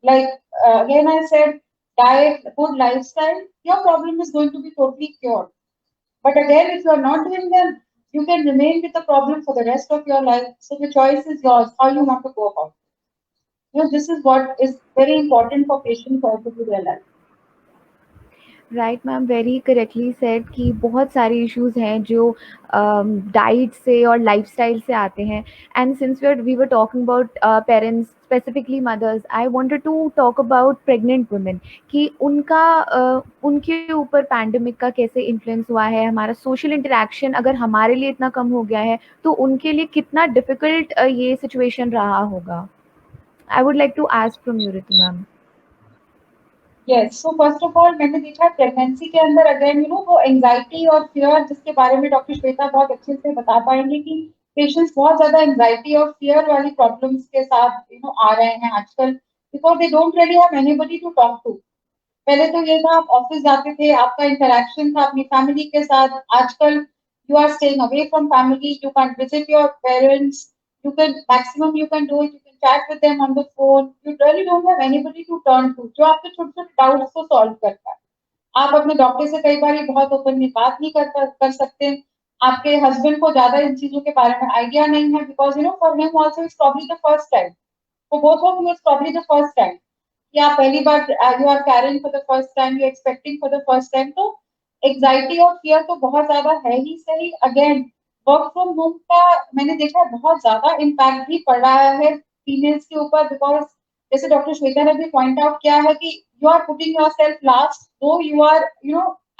like again I said diet, good lifestyle, your problem is going to be totally cured. But again, if you are not doing them, you can remain with the problem for the rest of your life. So the choice is yours, how you want to go about it. This is what is very important for patients also to realize. Right ma'am, very correctly said कि बहुत सारे issues हैं जो diet से और lifestyle से आते हैं. And since we were talking about parents, specifically mothers, I wanted to talk about pregnant women कि उनके ऊपर पैंडेमिक का कैसे इन्फ्लुएंस हुआ है. हमारा सोशल इंटरेक्शन अगर हमारे लिए इतना कम हो गया है तो उनके लिए कितना डिफिकल्ट ये सिचुएशन रहा होगा. I would like to ask from you Ritu ma'am. Yes, so first of all मैंने देखा प्रेगनेंसी के अंदर अगेन वो एंजाइटी और फियर, जिसके बारे में डॉक्टर श्वेता बहुत अच्छे से बता पाएंगे कि पेशेंट्स बहुत ज्यादा एंजाइटी और फियर वाली प्रॉब्लम्स के साथ आ रहे हैं आजकल, because they don't really have anybody to talk to. पहले तो ये था आप ऑफिस जाते थे, आपका इंटरेक्शन था अपनी फैमिली के साथ. आजकल you are staying away from family, you can visit your parents, you can maximum you can do it, you can chat with them on the phone, you really don't have anybody to turn to जो आपके छोटे छोटे doubts को solve करता है. आप अपने doctor से कई बार बहुत ओपनली बात नहीं कर सकते. आपके हस्बैंड को ज्यादा इन चीजों के बारे में आइडिया नहीं है, because for him also it's probably the first time, for both of you it's probably the first time कि आप पहली बार you are caring for the first time, you expecting for the first time. तो anxiety और fear तो बहुत ज्यादा है ही सही. अगेन वर्क फ्रॉम होम का मैंने देखा है बहुत ज्यादा इम्पैक्ट भी पड़ रहा है फीमेल्स के ऊपर, बिकॉज जैसे डॉक्टर श्वेता ने भी पॉइंट आउट किया है कि you are putting yourself last, though you are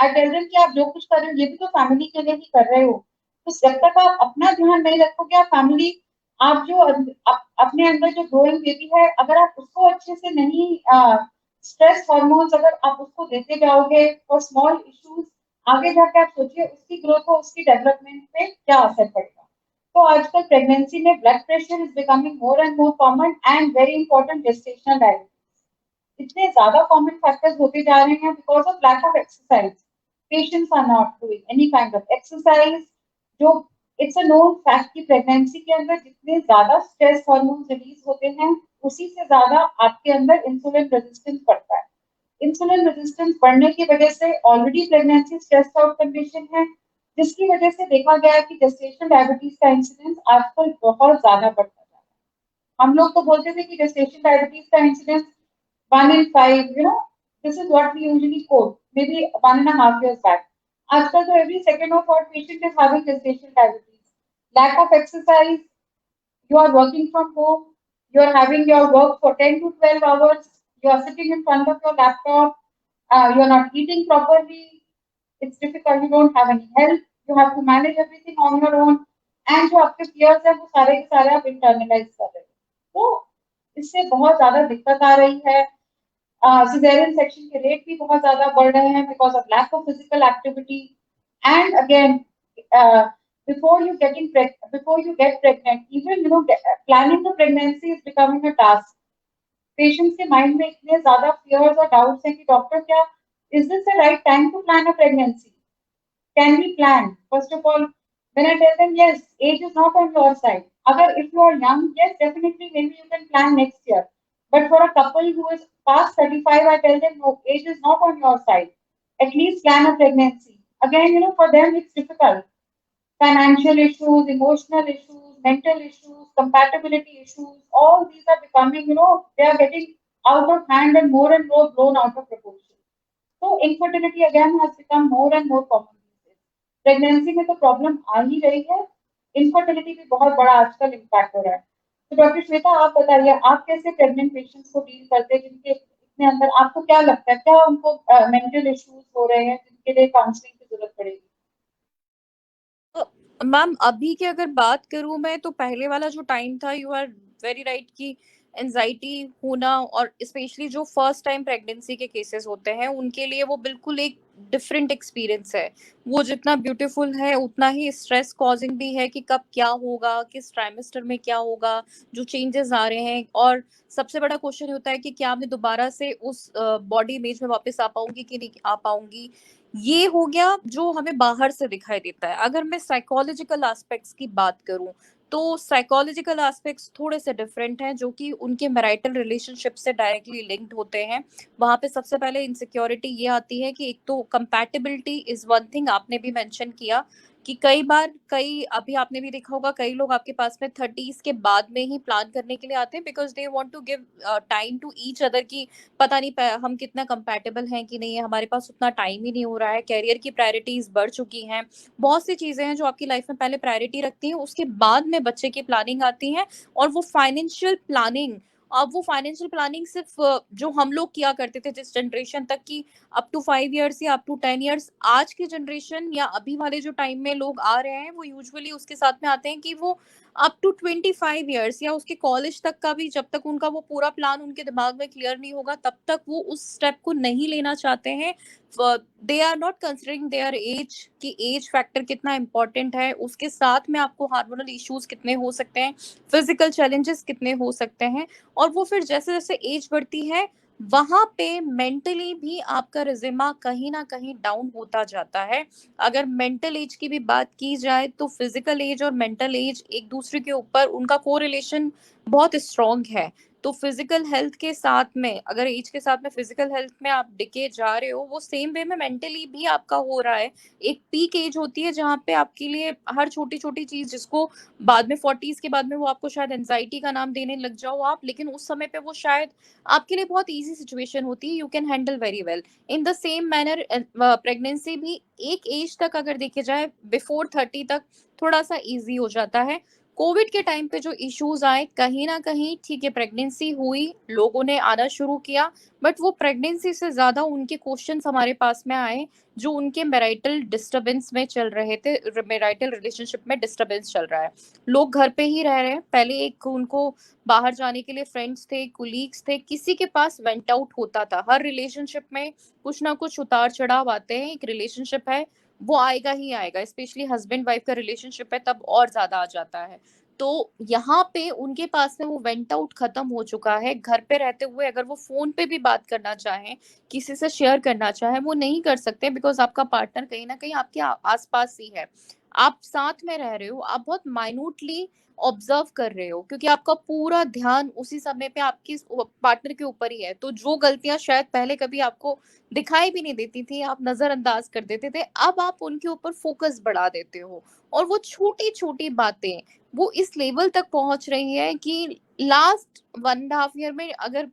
I tell them कि आप जो कुछ कर रहे हो ये भी तो फैमिली के लिए ही कर रहे हो. तो जब तक आप अपना ध्यान नहीं रखोगे, आप फैमिली, आप जो अपने अंदर जो ग्रोइंग बेबी है, अगर आप उसको अच्छे से नहीं स्ट्रेस हार्मोन्स अगर आप उसको देते जाओगे और स्मॉल इश्यूज, आगे जाके आप सोचिए उसकी ग्रोथ और उसकी डेवलपमेंट पे क्या असर पड़ेगा. तो आजकल प्रेगनेंसी में blood pressure is becoming more and more common and very important gestational diabetes इतने ज्यादा कॉमन फैक्टर्स होते जा रहे हैं because of lack of exercise. Patients are not doing any kind of exercise. जो इट्स अ नोन फैक्ट कि pregnancy के अंदर जितने ज्यादा स्ट्रेस हार्मोन रिलीज होते हैं, उसी से ज्यादा आपके अंदर इंसुलिन रेजिस्टेंस बढ़ता है. इंसुलिन रेजिस्टेंस बढ़ने की वजह से already pregnancy stress out condition है, जिसकी वजह से देखा गया है कि जेस्टेशनल डायबिटीज का इंसिडेंस आजकल बहुत ज्यादा बढ़ता जा रहा है. हम लोग तो बोलते थे कि जेस्टेशनल डायबिटीज का incidence 1 in 5, this is what we usually quote, maybe 1.5 years back. Aajkal to every second or third patient is having gestational diabetes. Lack of exercise, you are working from home, you are having your work for 10 to 12 hours, you are sitting in front of your laptop, you are not eating properly, it's difficult, you don't have any help, you have to manage everything on your own, and जो आपके peers हैं वो सारे के सारे आप internalize कर रहे हो. तो इससे बहुत ज्यादा दिक्कत आ रही है. सिजेरियन सेक्शन के रेट भी बहुत ज्यादा बढ़ रहे हैं because of lack of physical activity. And again before you get pregnant, even planning the pregnancy is becoming a task. Patients के माइंड में इतने ज्यादा फियर्स और डाउट्स हैं कि डॉक्टर क्या, is this the right time to plan a pregnancy, can we plan? First of all when I tell them yes, age is not on your side. Agar if you are young, yes, definitely maybe you can plan next year. But for a couple who is past 35, I tell them no, age is not on your side. at least plan a pregnancy. Again, for them it's difficult. Financial issues, emotional issues, mental issues, compatibility issues, all these are becoming, they are getting out of hand and more blown out of proportion. So infertility again has become more and more common these days. Pregnancy में तो problem आ ही रही है, infertility भी बहुत बड़ा आजकल impact हो रहा है. तो डॉक्टर श्वेता, आप बताइए, आप कैसे प्रेग्नेंट पेशेंट्स को डील करते हैं जिनके इतने अंदर, आपको क्या लगता है, क्या उनको मेंटल इश्यूज हो रहे हैं जिनके लिए काउंसलिंग की जरूरत पड़ेगी? मैम अभी की अगर बात करूं मैं, तो पहले वाला जो टाइम था, यू आर वेरी राइट कि एंजाइटी होना, और स्पेशली जो फर्स्ट टाइम प्रेगनेंसी के केसेस होते हैं उनके लिए वो बिल्कुल एक डिफरेंट एक्सपीरियंस है. वो जितना ब्यूटीफुल है उतना ही स्ट्रेस कॉजिंग भी है कि कब क्या होगा, किस ट्राइमेस्टर में क्या होगा, जो चेंजेस आ रहे हैं. और सबसे बड़ा क्वेश्चन होता है कि क्या मैं दोबारा से उस बॉडी इमेज में वापस आ पाऊंगी कि नहीं आ पाऊंगी. ये हो गया जो हमें बाहर से दिखाई देता है. अगर मैं साइकोलॉजिकल एस्पेक्ट्स की बात करूं, तो साइकोलॉजिकल एस्पेक्ट्स थोड़े से डिफरेंट हैं, जो कि उनके मैरिटल रिलेशनशिप से डायरेक्टली लिंक्ड होते हैं. वहां पे सबसे पहले इनसिक्योरिटी ये आती है कि एक तो कंपैटिबिलिटी इज वन थिंग. आपने भी मेंशन किया कि कई बार, अभी आपने भी देखा होगा, कई लोग आपके पास में 30s के बाद में ही प्लान करने के लिए आते हैं, because they want to give time to each other की पता नहीं हम कितना कंपैटिबल हैं कि नहीं है, हमारे पास उतना टाइम ही नहीं हो रहा है, कैरियर की प्रायोरिटीज बढ़ चुकी हैं. बहुत सी चीजें हैं जो आपकी लाइफ में पहले प्रायोरिटी रखती हैं, उसके बाद में बच्चे की प्लानिंग आती है. और वो फाइनेंशियल प्लानिंग, अब वो फाइनेंशियल प्लानिंग सिर्फ जो हम लोग किया करते थे जिस जनरेशन तक की, अप टू 5 years या अप टू 10 years, आज की जनरेशन या अभी वाले जो टाइम में लोग आ रहे हैं वो यूजुअली उसके साथ में आते हैं कि वो अप टू 25 years या उसके कॉलेज तक का भी, जब तक उनका वो पूरा प्लान उनके दिमाग में क्लियर नहीं होगा तब तक वो उस स्टेप को नहीं लेना चाहते हैं. They are not considering their age, कि एज फैक्टर कितना इंपॉर्टेंट है, उसके साथ में आपको हार्मोनल इश्यूज कितने हो सकते हैं, फिजिकल चैलेंजेस कितने हो सकते हैं. और वो फिर जैसे जैसे एज बढ़ती है, वहां पे मेंटली भी आपका रिजिमा कहीं ना कहीं डाउन होता जाता है. अगर मेंटल एज की भी बात की जाए, तो फिजिकल एज और मेंटल एज एक दूसरे के ऊपर उनका कोरिलेशन बहुत स्ट्रांग है. तो फिजिकल हेल्थ के साथ में, अगर एज के साथ में फिजिकल हेल्थ में आप डिके जा रहे हो, वो सेम वे में मेंटली भी आपका हो रहा है. एक पीक एज होती है जहाँ पे आपके लिए हर छोटी छोटी चीज, जिसको बाद में 40s के बाद में वो आपको शायद एंजाइटी का नाम देने लग जाओ आप, लेकिन उस समय पे वो शायद आपके लिए बहुत इजी सिचुएशन होती है, you can handle very well. In the same manner pregnancy भी एक एज तक अगर देखे जाए, बिफोर 30 तक थोड़ा सा इजी हो जाता है. कोविड के टाइम पे जो इश्यूज आए, कहीं ना कहीं ठीक है, प्रेगनेंसी हुई, लोगों ने आना शुरू किया, बट वो प्रेगनेंसी से ज्यादा उनके क्वेश्चंस हमारे पास में आए जो उनके मैरिटल डिस्टरबेंस में चल रहे थे, मैरिटल रिलेशनशिप में डिस्टरबेंस चल रहा है. लोग घर पे ही रह रहे हैं. पहले एक उनको बाहर जाने के लिए फ्रेंड्स थे, कुलीग्स थे, किसी के पास वेंट आउट होता था. हर रिलेशनशिप में कुछ ना कुछ उतार चढ़ाव आते हैं. एक रिलेशनशिप है, वो आएगा ही आएगा, स्पेशली हस्बैंड वाइफ का रिलेशनशिप है तब और ज्यादा आ जाता है. तो यहाँ पे उनके पास में वो वेंट आउट खत्म हो चुका है. घर पे रहते हुए अगर वो फोन पे भी बात करना चाहें, किसी से शेयर करना चाहें, वो नहीं कर सकते, बिकॉज आपका पार्टनर कहीं ना कहीं आपके आसपास ही है. आप साथ में रह रहे हो, आप बहुत माइन्यूटली ऑब्जर्व कर रहे हो, क्योंकि आपका पूरा ध्यान उसी समय पे आपकी पार्टनर के ऊपर ही है. तो जो गलतियां शायद पहले कभी आपको दिखाई भी नहीं देती थी, आप नजरअंदाज कर देते थे, अब आप उनके ऊपर फोकस बढ़ा देते हो. और वो छोटी छोटी बातें वो इस लेवल तक पहुंच रही है कि लास्ट 1.5 year में, अगर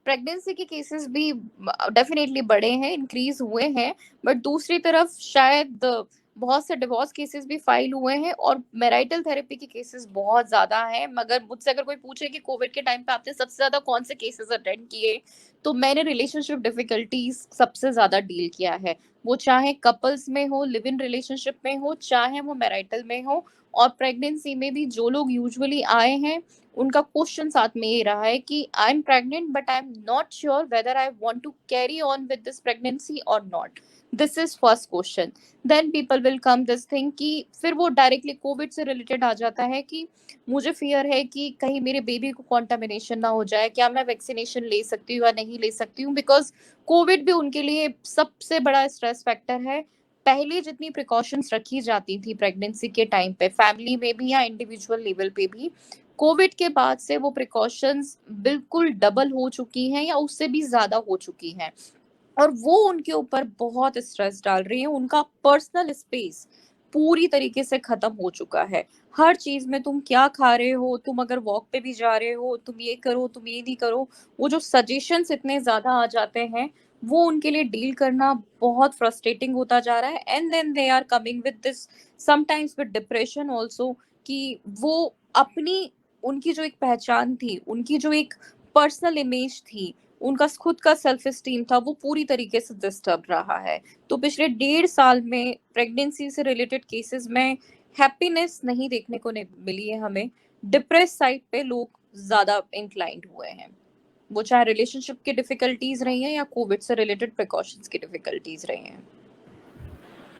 प्रेगनेंसी के केसेस भी डेफिनेटली बढ़े हैं, इंक्रीज हुए हैं, बट दूसरी तरफ शायद बहुत से डिवोर्स केसेस भी फाइल हुए हैं, और मैरिटल थेरेपी के केसेस बहुत ज्यादा हैं. मगर मुझसे अगर कोई पूछे कि कोविड के टाइम पे आपने सबसे ज्यादा कौन से केसेस अटेंड किए, तो मैंने रिलेशनशिप डिफिकल्टीज सबसे ज्यादा डील किया है. वो चाहे कपल्स में हो, लिव इन रिलेशनशिप में हो, चाहे वो मैरिटल में हो. और प्रेगनेंसी में भी जो लोग यूजुअली आए हैं, उनका क्वेश्चन साथ में ये रहा है कि I am pregnant but I am not sure whether I want to carry on with this pregnancy और not. This is first question. Then people will come this thing कि फिर वो डायरेक्टली कोविड से रिलेटेड आ जाता है कि मुझे फियर है कि कहीं मेरे बेबी को कॉन्टामिनेशन ना हो जाए, क्या मैं वैक्सीनेशन ले सकती हूँ या नहीं ले सकती हूँ, बिकॉज कोविड भी उनके लिए सबसे बड़ा स्ट्रेस फैक्टर है. पहले जितनी प्रिकॉशंस रखी जाती थी प्रेगनेंसी के टाइम पे, फैमिली में भी या इंडिविजुअल लेवल पे भी, कोविड के बाद से वो प्रिकॉशंस बिल्कुल डबल हो चुकी हैं या उससे भी ज्यादा हो चुकी हैं. और वो उनके ऊपर बहुत स्ट्रेस डाल रही है। उनका पर्सनल स्पेस पूरी तरीके से खत्म हो चुका है। हर चीज में तुम क्या खा रहे हो, तुम अगर वॉक पे भी जा रहे हो, तुम ये करो, तुम ये नहीं करो, वो जो सजेशंस इतने ज्यादा आ जाते हैं, वो उनके लिए डील करना बहुत फ्रस्ट्रेटिंग होता जा रहा है। And then they are coming with this sometimes with depression also, कि वो अपनी, उनकी जो एक पहचान थी, उनकी जो एक पर्सनल इमेज थी, उनका खुद का सेल्फ स्टीम था, वो पूरी तरीके से डिस्टर्ब रहा है। तो पिछले 1.5 साल में प्रेगनेंसी से रिलेटेड केसेस में हैप्पीनेस नहीं देखने को मिली है हमें। डिप्रेस साइड पे लोग ज्यादा इंक्लाइंड हुए हैं, वो चाहे रिलेशनशिप की डिफिकल्टीज रही हैं या कोविड से रिलेटेड प्रिकॉशंस की डिफिकल्टीज रही हैं।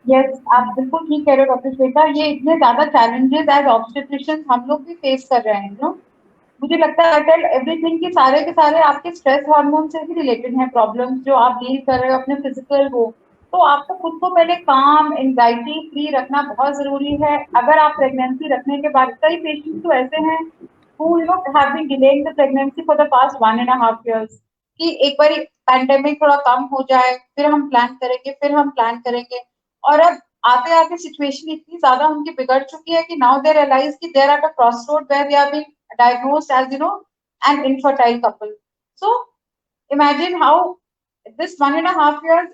यस, आप बिल्कुल ठीक कह रहे हो डॉक्टर श्वेता। ये इतने ज्यादा चैलेंजेस एज ऑब्स्टेट्रिशियंस हम लोग भी फेस कर रहे हैं, मुझे लगता है टेल एवरीथिंग कि सारे के सारे आपके स्ट्रेस हार्मोन से ही रिलेटेड हैं प्रॉब्लम्स जो आप डील कर रहे हो अपने फिजिकल वो। तो आपको खुद को पहले काम एंजाइटी फ्री रखना बहुत जरूरी है। अगर आप प्रेगनेंसी रखने के बाद, कई पेशेंट्स तो ऐसे हैं who have been delaying the pregnancy for the past 1.5 years कि एक बार पैंडेमिक थोड़ा कम हो जाए फिर हम प्लान करेंगे, फिर हम प्लान करेंगे। और अब आते आते सिचुएशन इतनी ज्यादा उनकी बिगड़ चुकी है कि नाउ दे रियलाइज कि there are the cross road where they are being diagnosed as an infertile couple. So imagine how this 1.5 years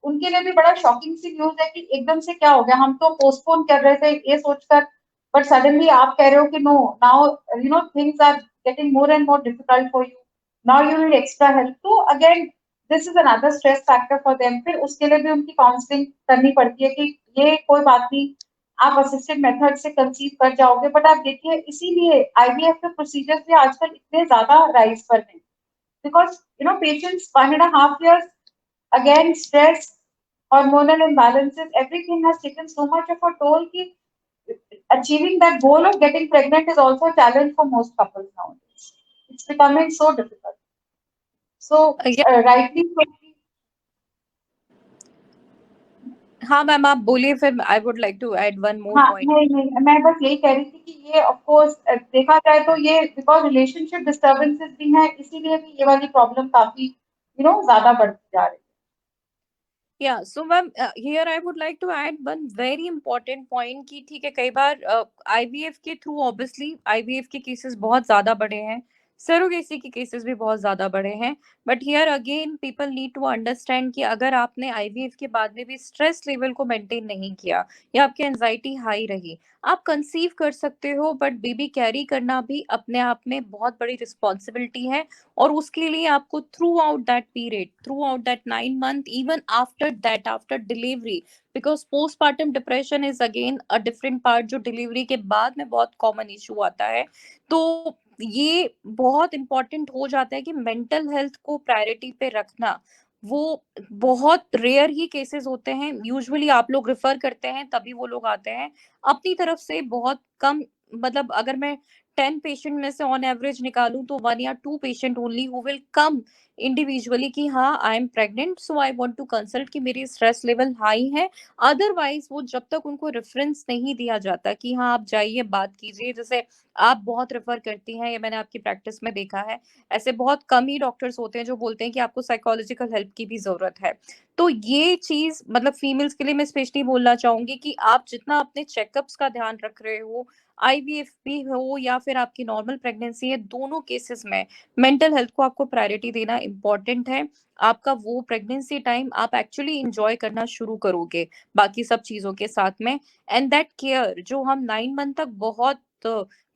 उनके लिए भी बड़ा शॉकिंग सी न्यूज है कि एकदम से क्या हो गया। हम तो पोस्टपोन कर रहे थे ये सोचकर, बट सडनली आप कह रहे हो कि no, now things are getting more and more difficult for you, now you need extra help. तो again this is another stress factor for them. फिर उसके लिए भी उनकी काउंसलिंग करनी पड़ती है कि ये कोई बात नहीं, आप असिस्टेड मेथड से कंसीव कर जाओगे। बट आप देखिए इसीलिए आईवीएफ के प्रोसीजर्स भी आजकल इतने ज्यादा राइज पर हैं because patients 1.5 years again stress, hormonal imbalances, everything has taken so much of a toll कि achieving that goal of getting pregnant is also a challenge for most couples nowadays. It's becoming so difficult. So rightly so, हाँ ma'am, आप बोलिए, फिर I would like to add one more हाँ point. नहीं नहीं, मैं बस यही कह रही थी कि ये ऑफ कोर्स देखा जाए तो ये बिकॉज रिलेशनशिप डिस्टर्बेंसेस भी हैं, इसीलिए भी ये वाली प्रॉब्लम काफी ज्यादा बढ़ती जा रही है। Yeah, so ma'am, here I would like to add one very important point कि ठीक है, कई बार आईवीएफ के थ्रू ऑब्वियसली आईवीएफ के केसेस बहुत ज्यादा बड़े हैं, सरोगेसी के केसेस भी बहुत ज्यादा बड़े हैं। But here again people need to understand कि अगर आपने आईवीएफ के बाद में भी स्ट्रेस लेवल को मेंटेन नहीं किया या आपकी एंजाइटी हाई रही, आप कंसीव कर सकते हो, बट बेबी कैरी करना भी अपने आप में बहुत बड़ी रिस्पॉन्सिबिलिटी है। और उसके लिए आपको through out that period, through out that 9 month, even after that, after delivery, because postmortem depression is again a different part जो डिलीवरी के बाद में बहुत कॉमन इशू आता है। तो ये बहुत इंपॉर्टेंट हो जाता है कि मेंटल हेल्थ को प्रायोरिटी पे रखना। वो बहुत रेयर ही केसेस होते हैं, यूजुअली आप लोग रेफर करते हैं तभी वो लोग आते हैं। अपनी तरफ से बहुत कम, मतलब अगर मैं 10 पेशेंट में से ऑन एवरेज निकालूं तो 1 या 2 patient only who will come individually कि हाँ I am pregnant, so I want to consult कि मेरी स्ट्रेस लेवल हाई है। अदरवाइज वो जब तक उनको रेफरेंस नहीं दिया जाता कि हाँ आप जाइए बात कीजिए, जैसे आप बहुत रेफर करती हैं, ये मैंने आपकी प्रैक्टिस में देखा है, ऐसे बहुत कम ही डॉक्टर्स होते हैं जो बोलते हैं कि आपको साइकोलॉजिकल हेल्प की भी जरूरत है। तो ये चीज मतलब फीमेल्स के लिए मैं स्पेशली बोलना चाहूंगी कि आप जितना अपने चेकअप्स का ध्यान रख रहे हो, आईवीएफ भी हो या फिर आपकी नॉर्मल प्रेगनेंसी है, दोनों केसेस में मेंटल हेल्थ को आपको प्रायोरिटी देना इम्पोर्टेंट है। आपका वो प्रेगनेंसी टाइम आप एक्चुअली इंजॉय करना शुरू करोगे बाकी सब चीजों के साथ में। एंड दैट केयर जो हम 9 मंथ तक बहुत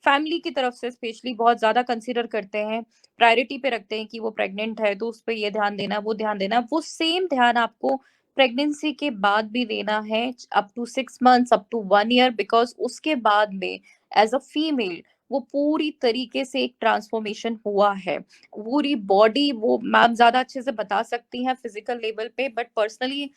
फैमिली की तरफ से स्पेशली बहुत ज्यादा कंसिडर करते हैं, प्रायोरिटी पे रखते हैं कि वो प्रेग्नेंट है तो उस पर ये ध्यान देना, वो ध्यान देना, वो सेम ध्यान आपको प्रेगनेंसी के बाद भी देना है, up to 6 months, up to 1 year, because उसके बाद में एज अ फीमेल वो पूरी तरीके से एक ट्रांसफॉर्मेशन हुआ है। पूरी बॉडी, वो मैम ज्यादा अच्छे से बता सकती हैं फिजिकल लेवल पे, बट पर्सनली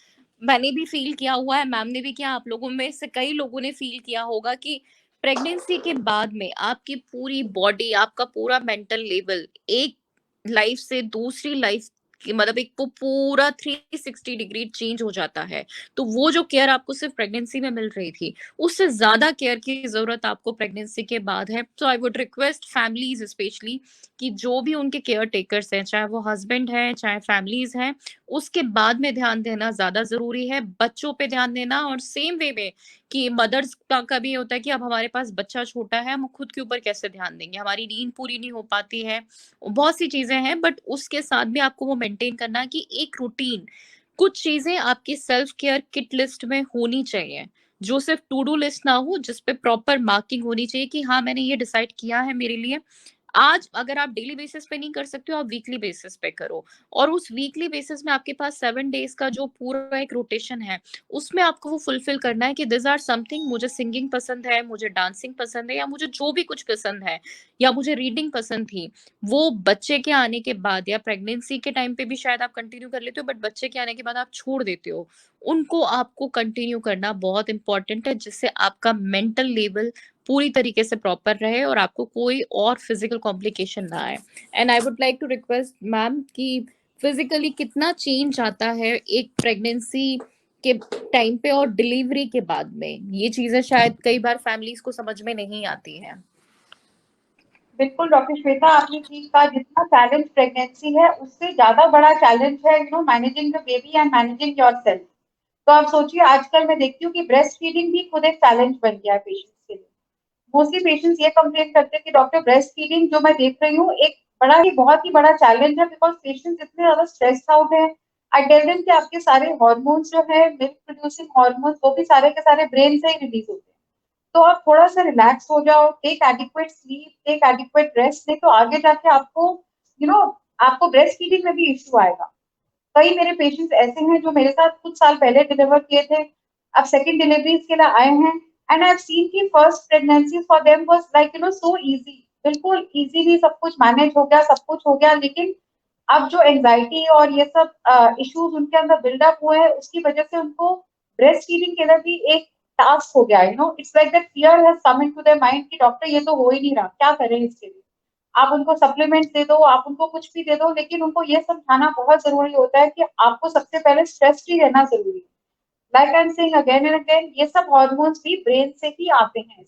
मैंने भी फील किया हुआ है, मैम ने भी किया, आप लोगों में से कई लोगों ने फील किया होगा कि प्रेगनेंसी के बाद में आपकी पूरी बॉडी, आपका पूरा मेंटल लेवल एक लाइफ से दूसरी लाइफ मतलब एक पूरा 360 डिग्री चेंज हो जाता है। तो वो जो केयर आपको सिर्फ प्रेगनेंसी में मिल रही थी, उससे ज्यादा केयर की जरूरत आपको प्रेगनेंसी के बाद है। So I would request families specially कि जो भी उनके केयर टेकर्स हैं, चाहे वो हस्बैंड है चाहे फैमिलीज हैं, उसके बाद में ध्यान देना ज्यादा जरूरी है। बच्चों पे ध्यान देना, और सेम वे में कि मदर्स का भी होता है कि अब हमारे पास बच्चा छोटा है, हम खुद के ऊपर कैसे ध्यान देंगे, हमारी नींद पूरी नहीं हो पाती है, बहुत सी चीजें हैं। बट उसके साथ भी आपको वो मेंटेन करना है कि एक रूटीन, कुछ चीजें आपकी सेल्फ केयर किट लिस्ट में होनी चाहिए, जो सिर्फ टू डू लिस्ट ना हो, जिस पे प्रॉपर मार्किंग होनी चाहिए कि हाँ मैंने ये डिसाइड किया है मेरे लिए। आज अगर आप डेली बेसिस पे नहीं कर सकते हो, आप वीकली बेसिस पे करो। और उस वीकली बेसिस में आपके पास 7 डेज का जो पूरा एक रोटेशन है, उसमें आपको वो फुलफिल करना है कि दिस आर समथिंग, मुझे सिंगिंग पसंद है, मुझे डांसिंग पसंद है, या मुझे जो भी कुछ पसंद है, या मुझे रीडिंग पसंद थी, वो बच्चे के आने के बाद या प्रेगनेंसी के टाइम पे भी शायद आप कंटिन्यू कर लेते हो, बट बच्चे के आने के बाद आप छोड़ देते हो, उनको आपको कंटिन्यू करना बहुत इंपॉर्टेंट है, जिससे आपका मेंटल लेवल पूरी तरीके से प्रॉपर रहे और आपको कोई और फिजिकल कॉम्प्लिकेशन ना आए। And I would like to request ma'am कि फिजिकली कितना चेंज आता है एक प्रेगनेंसी के टाइम पे और डिलीवरी के बाद में, ये चीजें शायद कई बार फैमिलीज को समझ में नहीं आती हैं। बिल्कुल डॉक्टर श्वेता, आपने ठीक कहा, जितना चैलेंज प्रेगनेंसी है उससे ज्यादा बड़ा चैलेंज है managing the baby and managing yourself. तो आप सोचिए, आजकल मैं देखती हूँ कि ब्रेस्ट फीडिंग भी खुद एक चैलेंज बन गया है पेशेंट्स के लिए। मोस्टली पेशेंट्स ये कंप्लेन करते हैं कि डॉक्टर ब्रेस्ट फीडिंग जो मैं देख रही हूँ एक बहुत ही बड़ा चैलेंज है, बिकॉज पेशेंट्स इतने ज्यादा स्ट्रेस आउट है। आई टेल देम कि आपके सारे हार्मोन्स जो है, मिल्क प्रोड्यूसिंग हार्मोन्स, वो भी सारे के सारे ब्रेन से ही रिलीज होते हैं। तो आप थोड़ा सा रिलैक्स हो जाओ, take adequate sleep, take adequate rest, नहीं तो आगे जाके आपको यू नो आपको ब्रेस्ट फीडिंग में भी इश्यू आएगा। कई मेरे पेशेंट्स ऐसे हैं जो मेरे साथ कुछ साल पहले डिलीवर किए थे, अब सेकंड डिलीवरीज के लिए आए हैं, एंड आई हैव सीन कि first pregnancy for them was like so easy, बिल्कुल इजीली सब कुछ मैनेज हो गया, सब कुछ हो गया। लेकिन अब जो एंजाइटी और ये सब इश्यूज उनके अंदर बिल्डअप हुए हैं, उसकी वजह से उनको ब्रेस्ट फीडिंग के लिए भी एक टास्क हो गया। It's like that fear has come into their mind कि डॉक्टर ये तो हो ही नहीं रहा, क्या करें इसके लिए। आप उनको सप्लीमेंट दे दो, आप उनको कुछ भी दे दो, लेकिन उनको ये समझाना बहुत जरूरी होता है कि आपको सबसे पहले स्ट्रेस फ्री रहना जरूरी है। Like I am saying again and again, ये सब हॉर्मोन्स भी ब्रेन से ही आते हैं।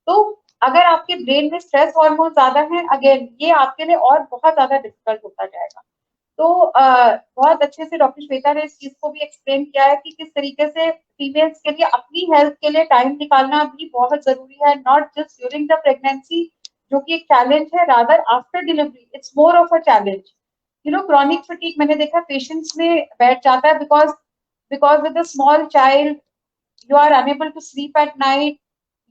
तो अगर आपके ब्रेन में स्ट्रेस हार्मोन ज्यादा है, अगेन ये आपके लिए और बहुत ज्यादा डिफिकल्ट होता जाएगा। तो बहुत अच्छे से डॉक्टर श्वेता ने इस चीज को भी एक्सप्लेन किया है कि किस तरीके से फीमेल्स के लिए अपनी हेल्थ के लिए टाइम निकालना भी बहुत जरूरी है, not just during the pregnancy जो कि एक चैलेंज है, rather after delivery it's more of a challenge. Chronic fatigue मैंने देखा पेशेंट्स में बैठ जाता है, because with a small child you are unable to sleep at night,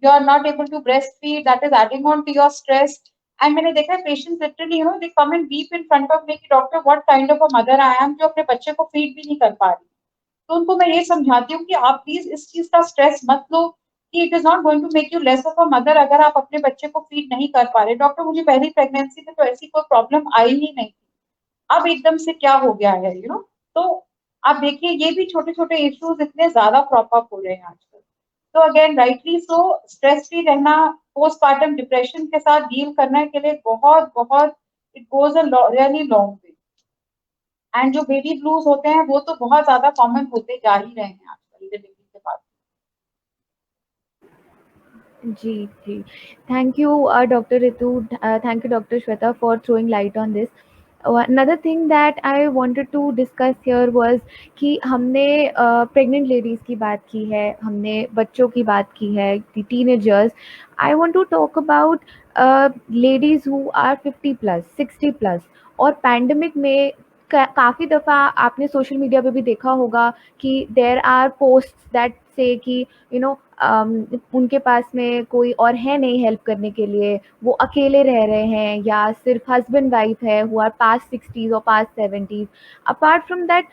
you are not able to breastfeed, that is adding on to your stress. And मैंने देखा है patients literally they come and weep in front of me कि doctor what kind of a mother I am जो अपने बच्चे को feed भी नहीं कर पा रही। तो उनको मैं ये समझाती हूँ कि आप प्लीज इस चीज का स्ट्रेस मत लो, कि it is not going to make you less of a mother अगर आप अपने बच्चे को फीड नहीं कर पा रहे। डॉक्टर मुझे पहली प्रेगनेंसी में तो ऐसी कोई प्रॉब्लम आई ही नहीं, अब एकदम से क्या हो गया है तो आप देखिए ये भी छोटे छोटे इश्यूज इतने ज्यादा क्रॉप अप हो रहे हैं आजकल। तो again rightly so, stress free रहना, पोस्टपार्टम डिप्रेशन के साथ डील करने के लिए बहुत बहुत it goes a really long way. And जो बेबी ब्लूज होते हैं वो तो बहुत ज्यादा कॉमन होते जा ही रहे हैं आजकल डिलीवरी के बाद। जी जी, thank you doctor Ritu, thank you doctor Shweta for throwing light on this. Another thing that I wanted to discuss here was कि हमने प्रेग्नेंट लेडीज़ की बात की है, हमने बच्चों की बात की है, teenagers. I want to talk about ladies who are 50 plus 60 plus. और पैंडमिक में काफ़ी दफ़ा आपने सोशल मीडिया पे भी देखा होगा कि देयर आर पोस्ट्स दैट से कि उनके पास में कोई और है नहीं हेल्प करने के लिए, वो अकेले रह रहे हैं, या सिर्फ हस्बैंड वाइफ है हु आर पास्ट 60s और past 70s। Apart from that,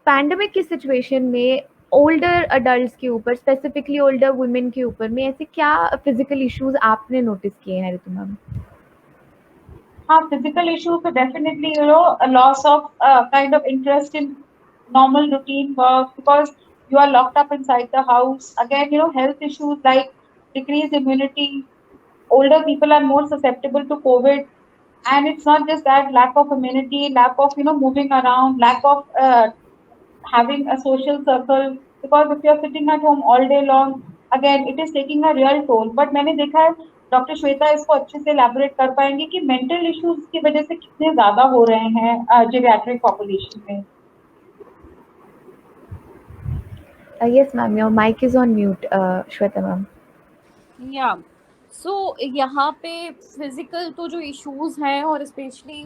pandemic की सिचुएशन में ओल्डर अडल्ट्स के ऊपर, स्पेसिफिकली ओल्डर वुमेन के ऊपर में ऐसे क्या फिजिकल इश्यूज आपने नोटिस किए हैं ऋतु मैम? हाँ, फिजिकल इश्यूज तो definitely loss of kind of interest in normal routine work because you are locked up inside the house. Again, health issues like decreased immunity. Older people are more susceptible to COVID. And it's not just that, lack of immunity, lack of moving around, lack of having a social circle, because if you're sitting at home all day long, again it is taking a real toll. But मैंने देखा है, doctor Shweta इसको अच्छे से elaborate कर पाएंगे कि mental issues की वजह से कितने ज्यादा हो रहे हैं जेरियाट्रिक पॉपुलेशन में. Yes, ma'am. Your mic is on mute, Shweta ma'am. या सो यहाँ पे फिजिकल तो जो इश्यूज हैं और स्पेशली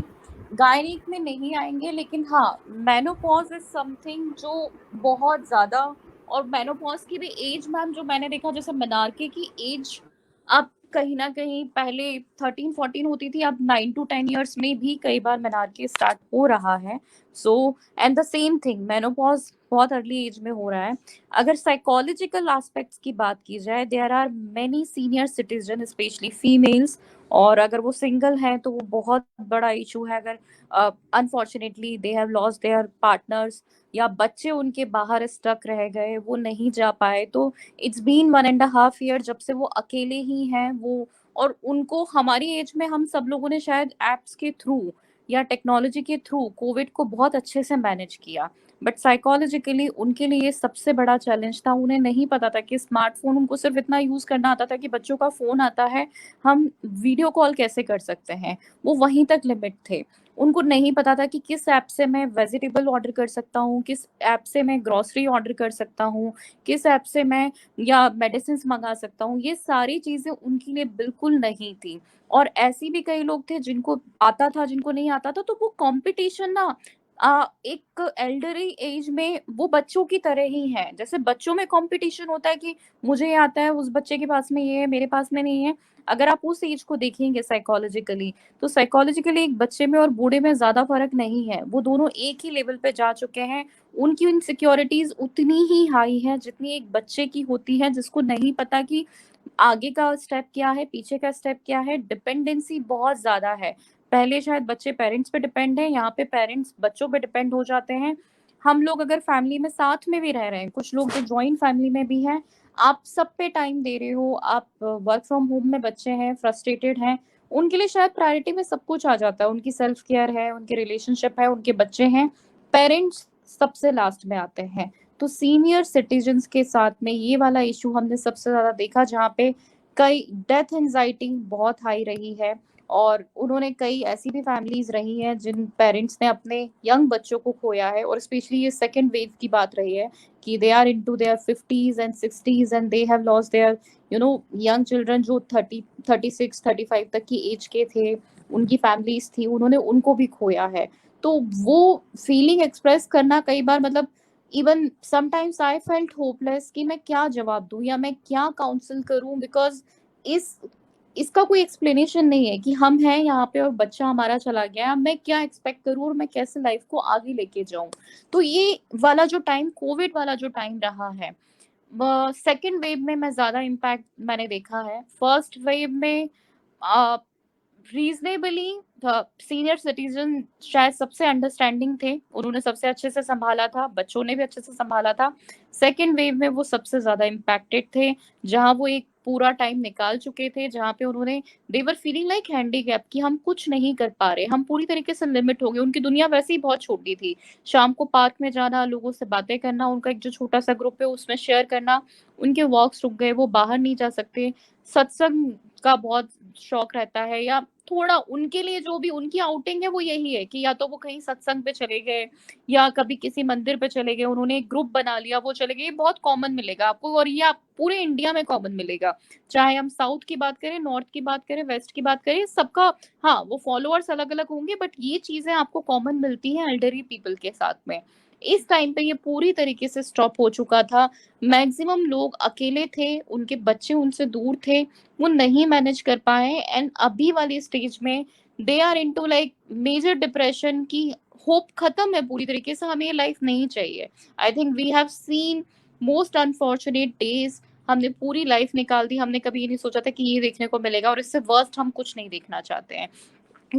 गायनिक में नहीं आएंगे, लेकिन हाँ मेनोपॉज इज समथिंग जो बहुत ज़्यादा, और मेनोपॉज की भी एज मैम जो मैंने देखा, जैसे मनारके की एज अब कहीं ना कहीं पहले 13-14 होती थी, अब 9 to 10 ईयर्स में भी कई बार मनारके स्टार्ट हो रहा है. So and the same thing menopause बहुत अर्ली एज में हो रहा है. अगर साइकोलॉजिकल एस्पेक्ट्स की बात की जाए, there are many senior citizen specially females, और अगर वो सिंगल हैं तो वो बहुत बड़ा इशू है. अगर unfortunately they have lost there partners, या बच्चे उनके बाहर स्टक रह गए, वो नहीं जा पाए, तो इट्स बीन 1.5 ईयर जब से वो अकेले ही हैं वो. और उनको हमारी एज में हम सब लोगों ने शायद एप्स के थ्रू या टेक्नोलॉजी के थ्रू कोविड को बहुत अच्छे से मैनेज किया, बट साइकोलॉजिकली उनके लिए सबसे बड़ा चैलेंज था. उन्हें नहीं पता था कि स्मार्टफोन, उनको सिर्फ इतना यूज करना आता था कि बच्चों का फोन आता है, हम वीडियो कॉल कैसे कर सकते हैं, वो वहीं तक लिमिट थे. उनको नहीं पता था कि किस ऐप से मैं वेजिटेबल ऑर्डर कर सकता हूँ, किस ऐप से मैं ग्रोसरी ऑर्डर कर सकता हूँ, किस ऐप से मैं या मेडिसिन मंगा सकता हूँ. ये सारी चीजें उनके लिए बिल्कुल नहीं थी. और ऐसी भी कई लोग थे जिनको आता था, जिनको नहीं आता था, तो वो कंपटीशन ना एक एल्डरी एज में वो बच्चों की तरह ही है. जैसे बच्चों में कंपटीशन होता है कि मुझे ये आता है, उस बच्चे के पास में ये है, मेरे पास में नहीं है. अगर आप उस एज को देखेंगे साइकोलॉजिकली, तो साइकोलॉजिकली एक बच्चे में और बूढ़े में ज्यादा फर्क नहीं है. वो दोनों एक ही लेवल पे जा चुके हैं. उनकी इनसिक्योरिटीज उतनी ही हाई है जितनी एक बच्चे की होती है, जिसको नहीं पता कि आगे का स्टेप क्या है, पीछे का स्टेप क्या है. डिपेंडेंसी बहुत ज्यादा है. पहले शायद बच्चे पेरेंट्स पे डिपेंड है, यहाँ पे पेरेंट्स बच्चों पे डिपेंड हो जाते हैं. हम लोग अगर फैमिली में साथ में भी रह रहे हैं, कुछ लोग जो जॉइंट फैमिली में भी हैं, आप सब पे टाइम दे रहे हो, आप वर्क फ्रॉम होम में बच्चे हैं, फ्रस्ट्रेटेड हैं, उनके लिए शायद प्रायोरिटी में सब कुछ आ जाता है. उनकी सेल्फ केयर है, उनके रिलेशनशिप है, उनके बच्चे हैं, पेरेंट्स सबसे लास्ट में आते हैं. तो सीनियर सिटीजन्स के साथ में ये वाला इशू हमने सबसे ज्यादा देखा, जहाँ पे कई डेथ एंजाइटी बहुत हाई रही है. और उन्होंने कई ऐसी भी फैमिलीज रही हैं जिन पेरेंट्स ने अपने यंग बच्चों को खोया है. और स्पेशली ये सेकेंड वेव की बात रही है कि they are into their 50s and 60s and they have lost their young children, जो 36-35 तक की एज के थे, उनकी फैमिलीज थी, उन्होंने उनको भी खोया है. तो वो फीलिंग एक्सप्रेस करना कई बार, मतलब even sometimes I felt hopeless कि मैं क्या जवाब दूं या मैं क्या काउंसिल करूं, बिकॉज इस इसका कोई एक्सप्लेनेशन नहीं है कि हम हैं यहाँ पे और बच्चा हमारा चला गया, मैं क्या एक्सपेक्ट करूँ और मैं कैसे लाइफ को आगे लेके जाऊं. तो ये वाला जो टाइम, कोविड वाला जो टाइम रहा है, सेकेंड वेव में मैं ज्यादा इम्पैक्ट मैंने देखा है. फर्स्ट वेव में रीजनेबली सीनियर सिटीजन शायद सबसे अंडरस्टैंडिंग थे, उन्होंने सबसे अच्छे से संभाला था, बच्चों ने भी अच्छे से संभाला था. सेकेंड वेव में वो सबसे ज्यादा इम्पैक्टेड थे, जहां वो एक पूरा टाइम निकाल चुके थे, जहां पे उन्होंने देवर फीलिंग लाइक हैंडीकैप कि हम कुछ नहीं कर पा रहे, हम पूरी तरीके से लिमिट हो गए. उनकी दुनिया वैसे ही बहुत छोटी थी. शाम को पार्क में जाना, लोगों से बातें करना, उनका एक जो छोटा सा ग्रुप है उसमें शेयर करना, उनके वॉक्स रुक गए, वो बाहर नहीं जा सकते. सत्संग का बहुत शौक रहता है, या थोड़ा उनके लिए जो भी उनकी आउटिंग है वो यही है कि या तो वो कहीं सत्संग पे चले गए या कभी किसी मंदिर पे चले गए, उन्होंने एक ग्रुप बना लिया, वो चले गए. ये बहुत कॉमन मिलेगा आपको, और ये आप पूरे इंडिया में कॉमन मिलेगा, चाहे हम साउथ की बात करें, नॉर्थ की बात करें, वेस्ट की बात करें, सबका. हाँ, वो फॉलोअर्स अलग अलग होंगे, बट ये चीजें आपको कॉमन मिलती हैं एल्डरी पीपल के साथ में. इस टाइम पे ये पूरी तरीके से स्टॉप हो चुका था. मैक्सिमम लोग अकेले थे, उनके बच्चे उनसे दूर थे, वो नहीं मैनेज कर पाए. एंड अभी वाली स्टेज में they are into like major depression की होप खत्म है पूरी तरीके से, हमें ये लाइफ नहीं चाहिए. I think we have seen most unfortunate days. हमने पूरी लाइफ निकाल दी, हमने कभी ये नहीं सोचा था कि ये देखने को मिलेगा, और इससे वर्स्ट हम कुछ नहीं देखना चाहते हैं.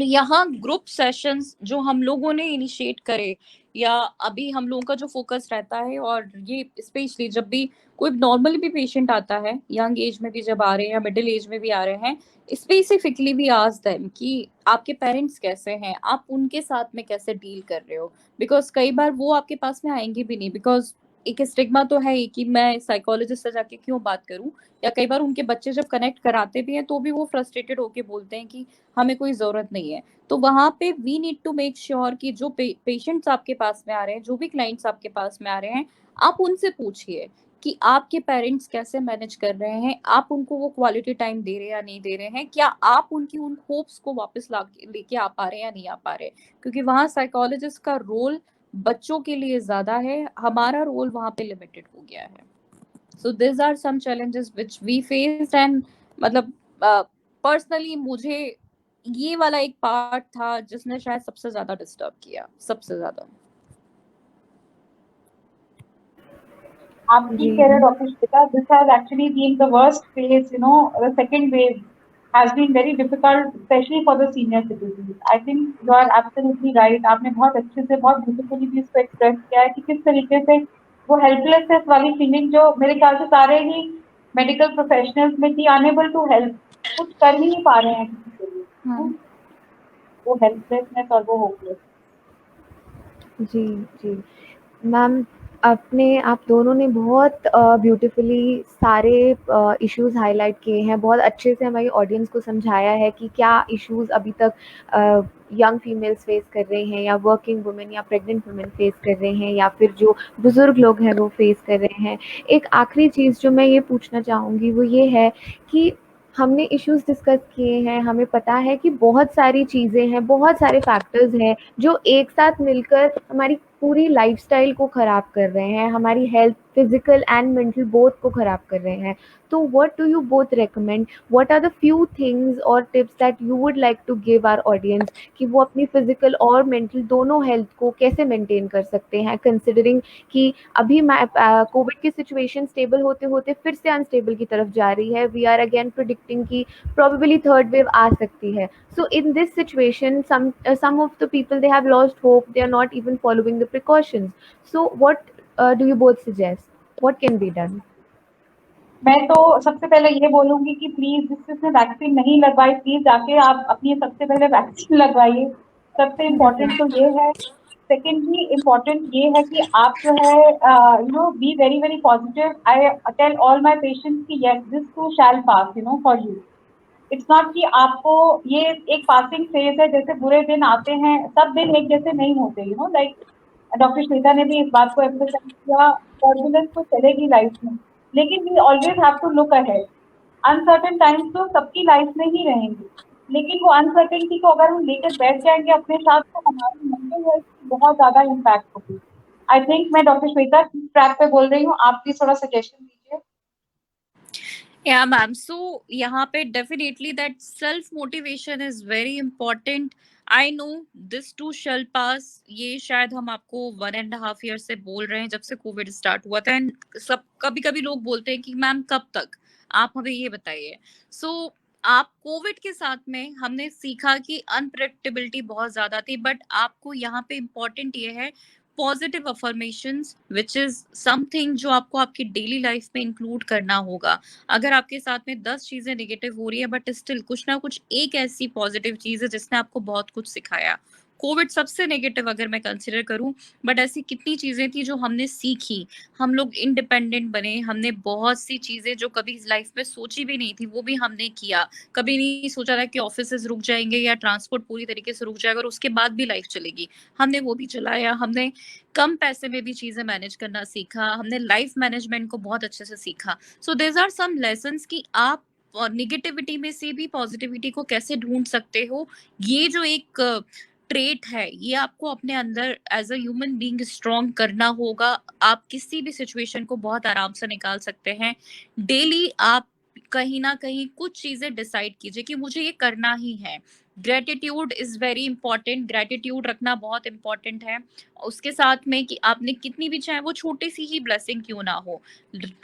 यहाँ ग्रुप सेशंस जो हम लोगों ने इनिशिएट करे, या अभी हम लोगों का जो फोकस रहता है, और ये स्पेशली जब भी कोई नॉर्मली भी पेशेंट आता है, यंग एज में भी जब आ रहे हैं या मिडिल एज में भी आ रहे हैं, स्पेसिफिकली भी आस्क देम कि आपके पेरेंट्स कैसे हैं, आप उनके साथ में कैसे डील कर रहे हो, बिकॉज कई बार वो आपके पास में आएंगे भी नहीं, बिकॉज एक स्टिग्मा तो है ही कि मैं साइकोलॉजिस्ट से जाके क्यों बात करूं, या कई बार उनके बच्चे जब कनेक्ट कराते भी हैं तो भी वो फ्रस्ट्रेटेड होके बोलते हैं कि हमें कोई जरूरत नहीं है। तो वहां पे we need to make sure कि जो पेशेंट्स आपके पास में आ रहे हैं, जो भी क्लाइंट्स आपके पास में आ रहे हैं, आप उनसे पूछिए कि आपके पेरेंट्स कैसे मैनेज कर रहे हैं, आप उनको वो क्वालिटी टाइम दे रहे हैं या नहीं दे रहे हैं, क्या आप उनकी उन होप्स को वापस ला लेके आ पा रहे हैं या नहीं आ पा रहे, क्योंकि वहाँ साइकोलॉजिस्ट का रोल बच्चों के लिए ज्यादा है, हमारा रोल वहाँ पे लिमिटेड हो गया है। So this are some challenges which we faced, and मतलब पर्सनली मुझे ये वाला एक पार्ट था जिसने शायद सबसे ज्यादा डिस्टर्ब किया, सबसे ज्यादा। आप ठीक कह रहे हो doctor Shweta, this has actually been the worst phase, the second wave has been very difficult, especially for the senior citizens. I think you are absolutely right. आपने बहुत अच्छे से, बहुत ब्यूटीफुली भी इसको एक्सप्रेस किया है कि किस तरीके से वो हेल्पलेसनेस वाली फीलिंग जो मेरे ख्याल से सारे ही मेडिकल प्रोफेशनल्स में थी, अनेबल टू हेल्प, कुछ कर ही नहीं पा रहे हैं किसी के लिए, वो हेल्पलेसनेस और वो होपलेस। जी, जी। मैम, आप दोनों ने बहुत ब्यूटीफुली सारे इश्यूज़ हाइलाइट किए हैं, बहुत अच्छे से हमारी ऑडियंस को समझाया है कि क्या इश्यूज़ अभी तक यंग फीमेल्स फेस कर रहे हैं, या वर्किंग वुमेन या प्रेग्नेंट वुमेन फेस कर रहे हैं, या फिर जो बुज़ुर्ग लोग हैं वो फेस कर रहे हैं। एक आखिरी चीज़ जो मैं ये पूछना चाहूँगी वो ये है कि हमने इश्यूज़ डिस्कस किए हैं, हमें पता है कि बहुत सारी चीज़ें हैं, बहुत सारे फैक्टर्स हैं जो एक साथ मिलकर हमारी पूरी लाइफ़स्टाइल को ख़राब कर रहे हैं, हमारी health physical and mental both को ख़राब कर रहे हैं। तो what do you both recommend? What are the few things और tips that you would like to give our audience कि वो अपनी फिज़िकल और मेंटल दोनों हेल्थ को कैसे मेंटेन कर सकते हैं, कंसिडरिंग कि अभी कोविड की सिचुएशन स्टेबल होते-होते फिर से अनस्टेबल की तरफ जा रही है। वी आर अगेन प्रेडिक्टिंग कि प्रोबेबली थर्ड वेव आ सकती है। So in this situation, some of the people, they have lost hope. They are not even following the precautions. So what do you both suggest? What can be done? मैं तो सबसे पहले ये बोलूंगी कि please जिसने वैक्सीन नहीं लगवाई, प्लीज जाके आप अपनी सबसे पहले वैक्सीन लगवाइए। सबसे इम्पोर्टेंट तो ये है। सेकेंडली इम्पोर्टेंट ये है कि आप जो है be very very positive. I tell all my patients कि yes, this too shall pass, for you. It's not कि आपको ये एक पासिंग फेज है, जैसे बुरे दिन आते हैं, सब दिन एक जैसे नहीं होते, लाइक डॉक्टर श्वेता ने भी इस बात को एम्फसाइज किया, टर्बुलेंस तो चलेगी लाइफ में, लेकिन we always have to look ahead. Uncertain times तो सबकी लाइफ में ही रहेंगे, लेकिन वो अनसर्टेनिटी को अगर हम लेकर बैठ जाएंगे अपने साथ, तो हमारी मेंटल हेल्थ बहुत ज्यादा इम्पैक्ट होगी। आई थिंक मैं डॉक्टर श्वेता ट्रैक पे बोल रही हूँ, आप प्लीज थोड़ा सजेशन दीजिए। Yeah, ma'am. So यहाँ पे definitely that self motivation is very important. I know this too shall pass. ये शायद हम आपको 1.5 year से बोल रहे हैं जब से कोविड स्टार्ट हुआ था, एंड सब कभी कभी लोग बोलते हैं कि मैम कब तक, आप हमें ये बताइए। सो आप कोविड के साथ में हमने सीखा कि अनप्रेडिक्टेबिलिटी बहुत ज्यादा थी, बट आपको यहाँ पे इम्पोर्टेंट ये है positive affirmations, which is something जो आपको आपकी डेली लाइफ में इंक्लूड करना होगा। अगर आपके साथ में 10 चीजें नेगेटिव हो रही है, बट स्टिल कुछ ना कुछ एक ऐसी पॉजिटिव चीज है जिसने आपको बहुत कुछ सिखाया। कोविड सबसे नेगेटिव अगर मैं कंसिडर करूं, बट ऐसी कितनी चीजें थी जो हमने सीखी। हम लोग इंडिपेंडेंट बने, हमने बहुत सी चीजें जो कभी लाइफ में सोची भी नहीं थी वो भी हमने किया। कभी नहीं सोचा था कि ऑफिसेज रुक जाएंगे या ट्रांसपोर्ट पूरी तरीके से रुक जाएगा और उसके बाद भी लाइफ चलेगी, हमने वो भी चलाया। हमने कम पैसे में भी चीजें मैनेज करना सीखा, हमने लाइफ मैनेजमेंट को बहुत अच्छे से सीखा। So there are some lessons कि आप निगेटिविटी में से भी पॉजिटिविटी को कैसे ढूंढ सकते हो। ये जो एक ट्रेट है, ये आपको अपने अंदर as a human being strong करना होगा। आप किसी भी सिचुएशन को बहुत आराम से निकाल सकते हैं। डेली आप कहीं ना कहीं कुछ चीजें डिसाइड कीजिए कि मुझे ये करना ही है। Gratitude is very important, gratitude रखना बहुत इंपॉर्टेंट है। उसके साथ में कि आपने कितनी भी, चाहे वो छोटी सी ही ब्लेसिंग क्यों ना हो,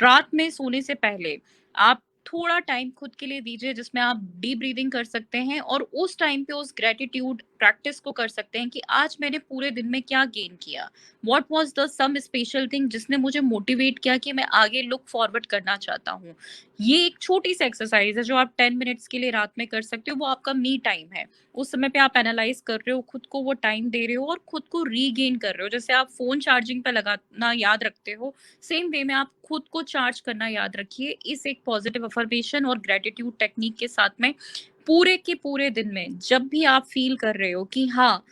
रात में सोने से पहले आप थोड़ा टाइम खुद के लिए दीजिए जिसमें आप डीप ब्रीदिंग कर सकते हैं, और उस टाइम पे उस ग्रेटिट्यूड प्रैक्टिस को कर सकते हैं कि आज मैंने पूरे दिन में क्या गेन किया, what was the some special thing जिसने मुझे मोटिवेट किया कि मैं आगे लुक फॉरवर्ड करना चाहता हूँ। ये एक छोटी सी एक्सरसाइज है जो आप 10 मिनट्स के लिए रात में कर सकते हो, वो आपका मी टाइम है। उस समय पे आप एनालाइज कर रहे हो, खुद को वो टाइम दे रहे हो और खुद को रीगेन कर रहे हो। जैसे आप फोन चार्जिंग पे लगाना याद रखते हो, सेम वे में आप खुद को चार्ज करना याद रखिए इस एक पॉजिटिव अफर्मेशन और ग्रेटिट्यूड टेक्निक के साथ में। पूरे के पूरे दिन में जब भी आप फील कर रहे हो कि हाँ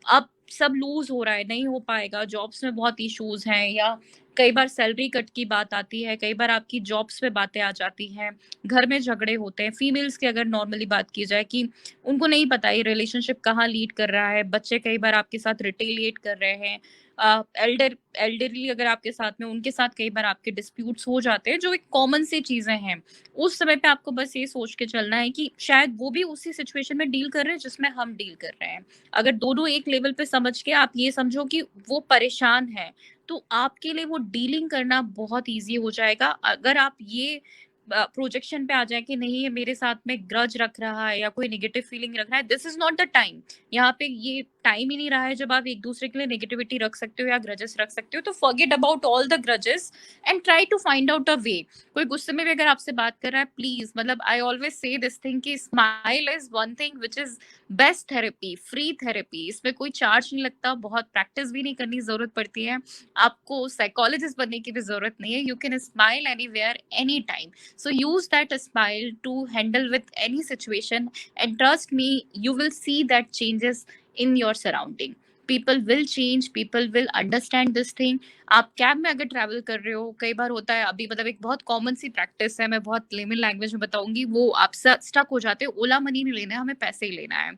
अब सब लूज हो रहा है, नहीं हो पाएगा, जॉब्स में बहुत इश्यूज हैं, या कई बार सैलरी कट की बात आती है, कई बार आपकी जॉब्स पे बातें आ जाती हैं, घर में झगड़े होते हैं, फीमेल्स की अगर नॉर्मली बात की जाए कि उनको नहीं पता ये रिलेशनशिप कहाँ लीड कर रहा है, बच्चे कई बार आपके साथ रिटेलिएट कर रहे हैं, एल्डरली अगर आपके साथ में, उनके साथ कई बार आपके डिस्प्यूट्स हो जाते हैं, जो एक कॉमन सी चीजें हैं। उस समय पे आपको बस ये सोच के चलना है कि शायद वो भी उसी सिचुएशन में डील कर रहे हैं जिसमें हम डील कर रहे हैं। अगर दोनों एक लेवल पे समझ के आप ये समझो कि वो परेशान है, तो आपके लिए वो डीलिंग करना बहुत ईजी हो जाएगा। अगर आप ये प्रोजेक्शन पे आ जाए कि नहीं ये मेरे साथ में ग्रज रख रहा है या कोई नेगेटिव फीलिंग रख रहा है, this is not the time. यहाँ पे ये टाइम ही नहीं रहा है जब आप एक दूसरे के लिए नेगेटिविटी रख सकते हो या ग्रजेस रख सकते हो। तो forget about all the grudges and try to find out a way. कोई गुस्से में भी अगर आपसे बात कर रहा है, प्लीज, मतलब I always say this thing कि smile is one thing which is best therapy, free therapy. इसमें कोई चार्ज नहीं लगता, बहुत प्रैक्टिस भी नहीं करनी जरूरत पड़ती है, आपको साइकोलॉजिस्ट बनने की भी जरूरत नहीं है। You can smile anywhere any time, so use that smile to handle with any situation, and trust me, you will see that changes in your surrounding. People will change, people will understand this thing. आप cab में अगर travel कर रहे हो, कई बार होता है, अभी मतलब एक बहुत कॉमन सी प्रैक्टिस है, मैं बहुत लेमन लैंग्वेज में बताऊंगी, वो आप स्टक हो जाते हो, ओला मनी नहीं लेना है, हमें पैसे ही लेना है।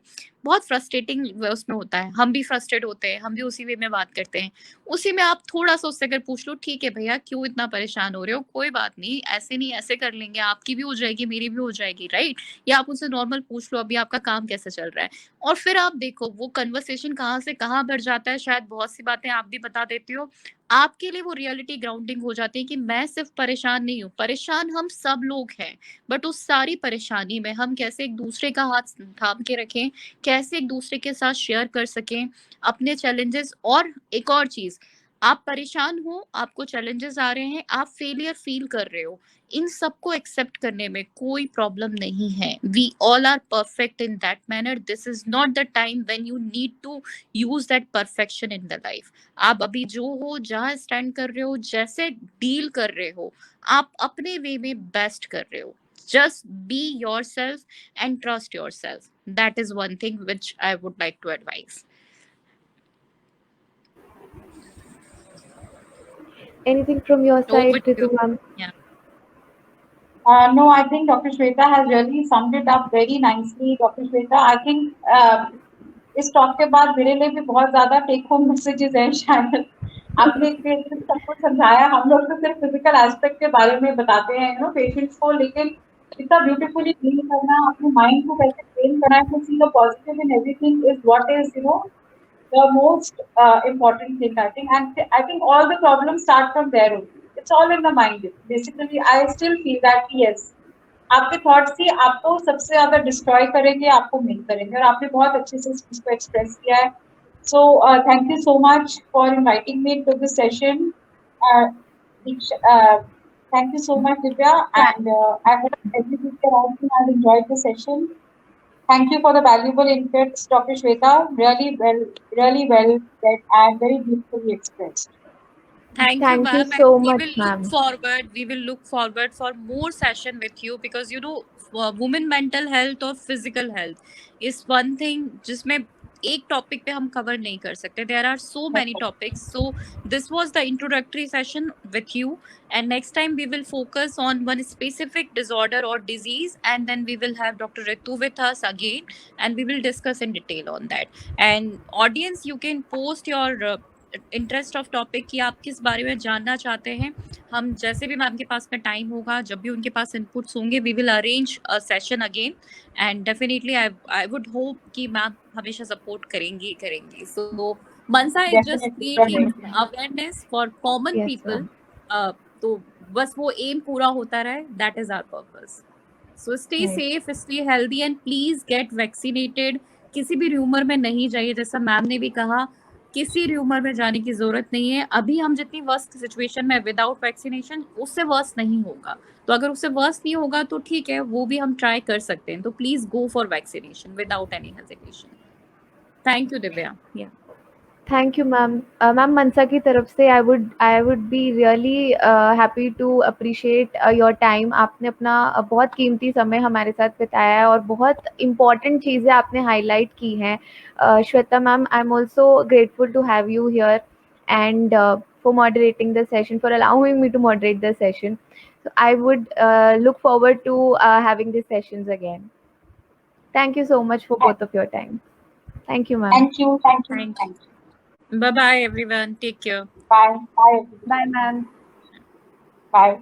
बहुत फ्रस्ट्रेटिंग उसमें होता है, हम भी फ्रस्ट्रेट होते हैं, हम भी उसी वे में बात करते हैं। उसी में आप थोड़ा सा उससे अगर पूछ लो, ठीक है भैया क्यों इतना परेशान हो रहे हो, कोई बात नहीं, ऐसे नहीं ऐसे कर लेंगे, आपकी भी हो जाएगी मेरी भी हो जाएगी, राइट? या आप उनसे नॉर्मल पूछ लो अभी आपका काम कैसे चल रहा है, और फिर आप देखो वो कन्वर्सेशन कहाँ से कहाँ बढ़ जाता है। शायद बहुत सी बातें आप भी बता देते हो, आपके लिए वो रियलिटी ग्राउंडिंग हो जाती है कि मैं सिर्फ परेशान नहीं हूँ, परेशान हम सब लोग हैं। बट उस सारी परेशानी में हम कैसे एक दूसरे का हाथ थाम के रखें, कैसे एक दूसरे के साथ शेयर कर सकें अपने चैलेंजेस। और एक और चीज, आप परेशान हो, आपको चैलेंजेस आ रहे हैं, आप फेलियर फील कर रहे हो, इन सबको एक्सेप्ट करने में कोई प्रॉब्लम नहीं है। We all are perfect in that manner. This is not the time when you need to use that perfection in the life. आप अभी जो हो, जहाँ स्टैंड कर रहे हो, जैसे डील कर रहे हो, आप अपने वे में बेस्ट कर रहे हो। Just be yourself and trust yourself. That is one thing which I would like to advise. Anything from your Over side, to you. Ritu ma'am? Yeah. No, I think Dr. Shweta has really summed it up very nicely. Dr. Shweta, I think इस talk के बाद मेरे लिए भी बहुत ज्यादा take home messages हैं शायद। आपने सब कुछ समझाया, हम लोग तो सिर्फ फिजिकल एस्पेक्ट के बारे में बताते हैं पेशेंट्स को, लेकिन इतना ब्यूटीफुली डील करना, अपने माइंड को कैसे ट्रेन करना है to see the positive in everything is what is the most important thing, I think. And I think all the problems start from there only. It's all in the mind. Basically, I still feel that yes, आपके thoughts ही आपको सबसे ज्यादा destroy करेंगे, आपको make करेंगे, और आपने बहुत अच्छे से इसको एक्सप्रेस किया है। So thank you so much for inviting me to this session. Thank you so much, Divya, and I hope everybody around me has enjoyed the session. Thank you for the valuable inputs, Dr. Shweta. Really well said and very beautifully expressed. Thank you, Thank you ma'am. so And we much, will ma'am. look forward. We will look forward for more session with you because women mental health और physical health is one thing जिसमें एक topic पे हम cover नहीं कर सकते. There are so many topics. So this was the introductory session with you, and next time we will focus on one specific disorder or disease, and then we will have Dr. Ritu with us again, and we will discuss in detail on that. And audience, you can post your interest of topic कि आप किस बारे में जानना चाहते हैं. हम जैसे भी मैम के पास में टाइम होगा, जब भी उनके पास इनपुट्स होंगे, we will arrange a session again. And definitely I would hope कि मैम हमेशा सपोर्ट करेंगी. So Mansa is just Definitely. Creating awareness for common Yes, people. ma'am. तो बस वो एम पूरा होता रहे, that is our purpose. So stay safe, stay healthy and please get vaccinated. किसी भी र्यूमर में नहीं जाइए, जैसा मैम ने भी कहा, किसी र्यूमर में जाने की जरूरत नहीं है. अभी हम जितनी वर्स्ट सिचुएशन में विदाउट वैक्सीनेशन, उससे वर्स्ट नहीं होगा. तो अगर उससे वर्स्ट नहीं होगा तो ठीक है, वो भी हम ट्राई कर सकते हैं. तो please go for vaccination without any hesitation. Thank you Divya. Yeah thank you ma'am. Ma'am Mansa की तरफ से I would be really happy to appreciate your time. आपने अपना बहुत कीमती समय हमारे साथ बिताया है और बहुत इम्पॉर्टेंट चीज़ें आपने हाईलाइट की हैं. Shweta ma'am, I am also grateful to have you here and for moderating the session, for allowing me to moderate the session. So I would look forward to having these sessions again. Thank you so much for both of your time. Thank you, ma'am. Thank you. Thank you. Thank Thank you. bye bye everyone, take care. Bye. Bye. Bye, ma'am. Bye.